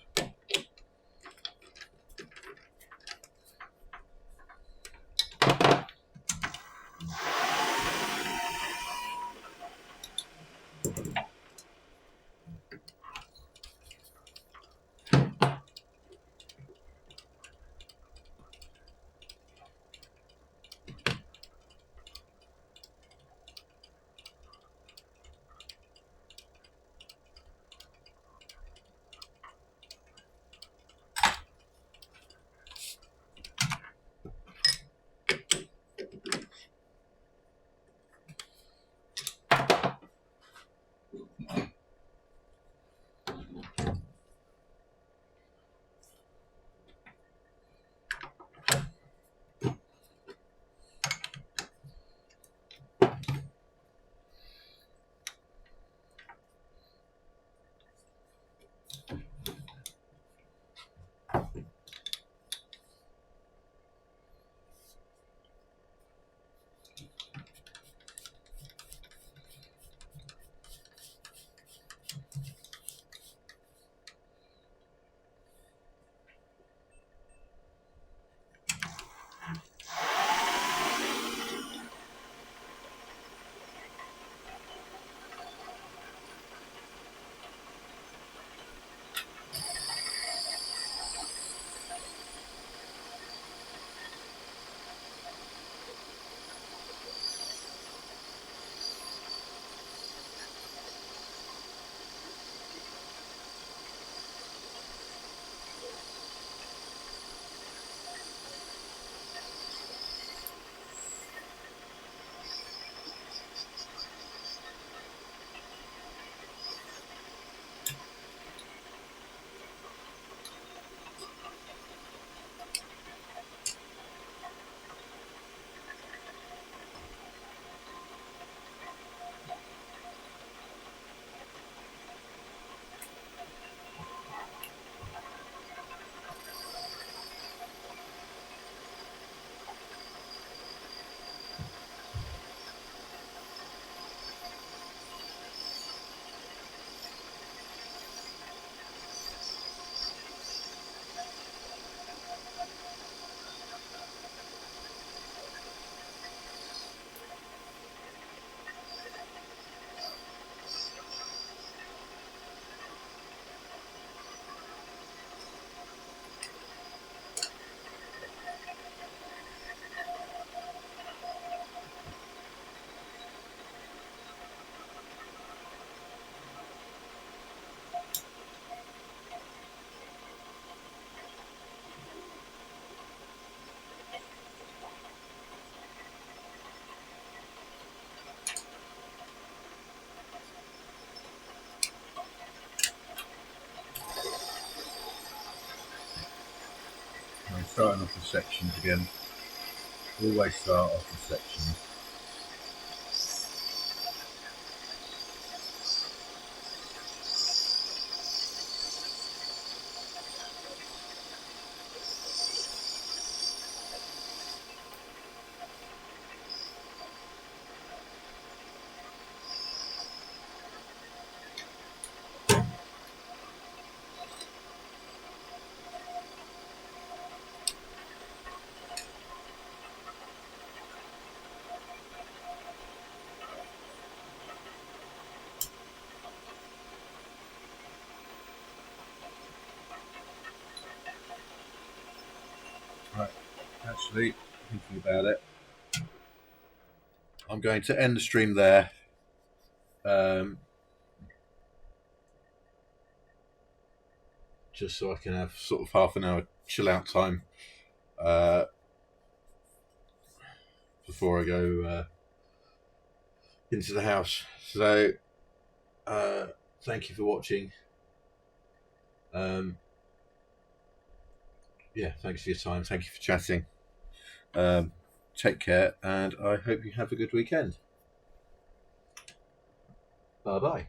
I'm starting off with sections again. Always start off with sections. Right, actually, thinking about it, I'm going to end the stream there. Just so I can have sort of half an hour chill out time before I go into the house. So, thank you for watching. Yeah, thanks for your time. Thank you for chatting. Take care, and I hope you have a good weekend. Bye bye.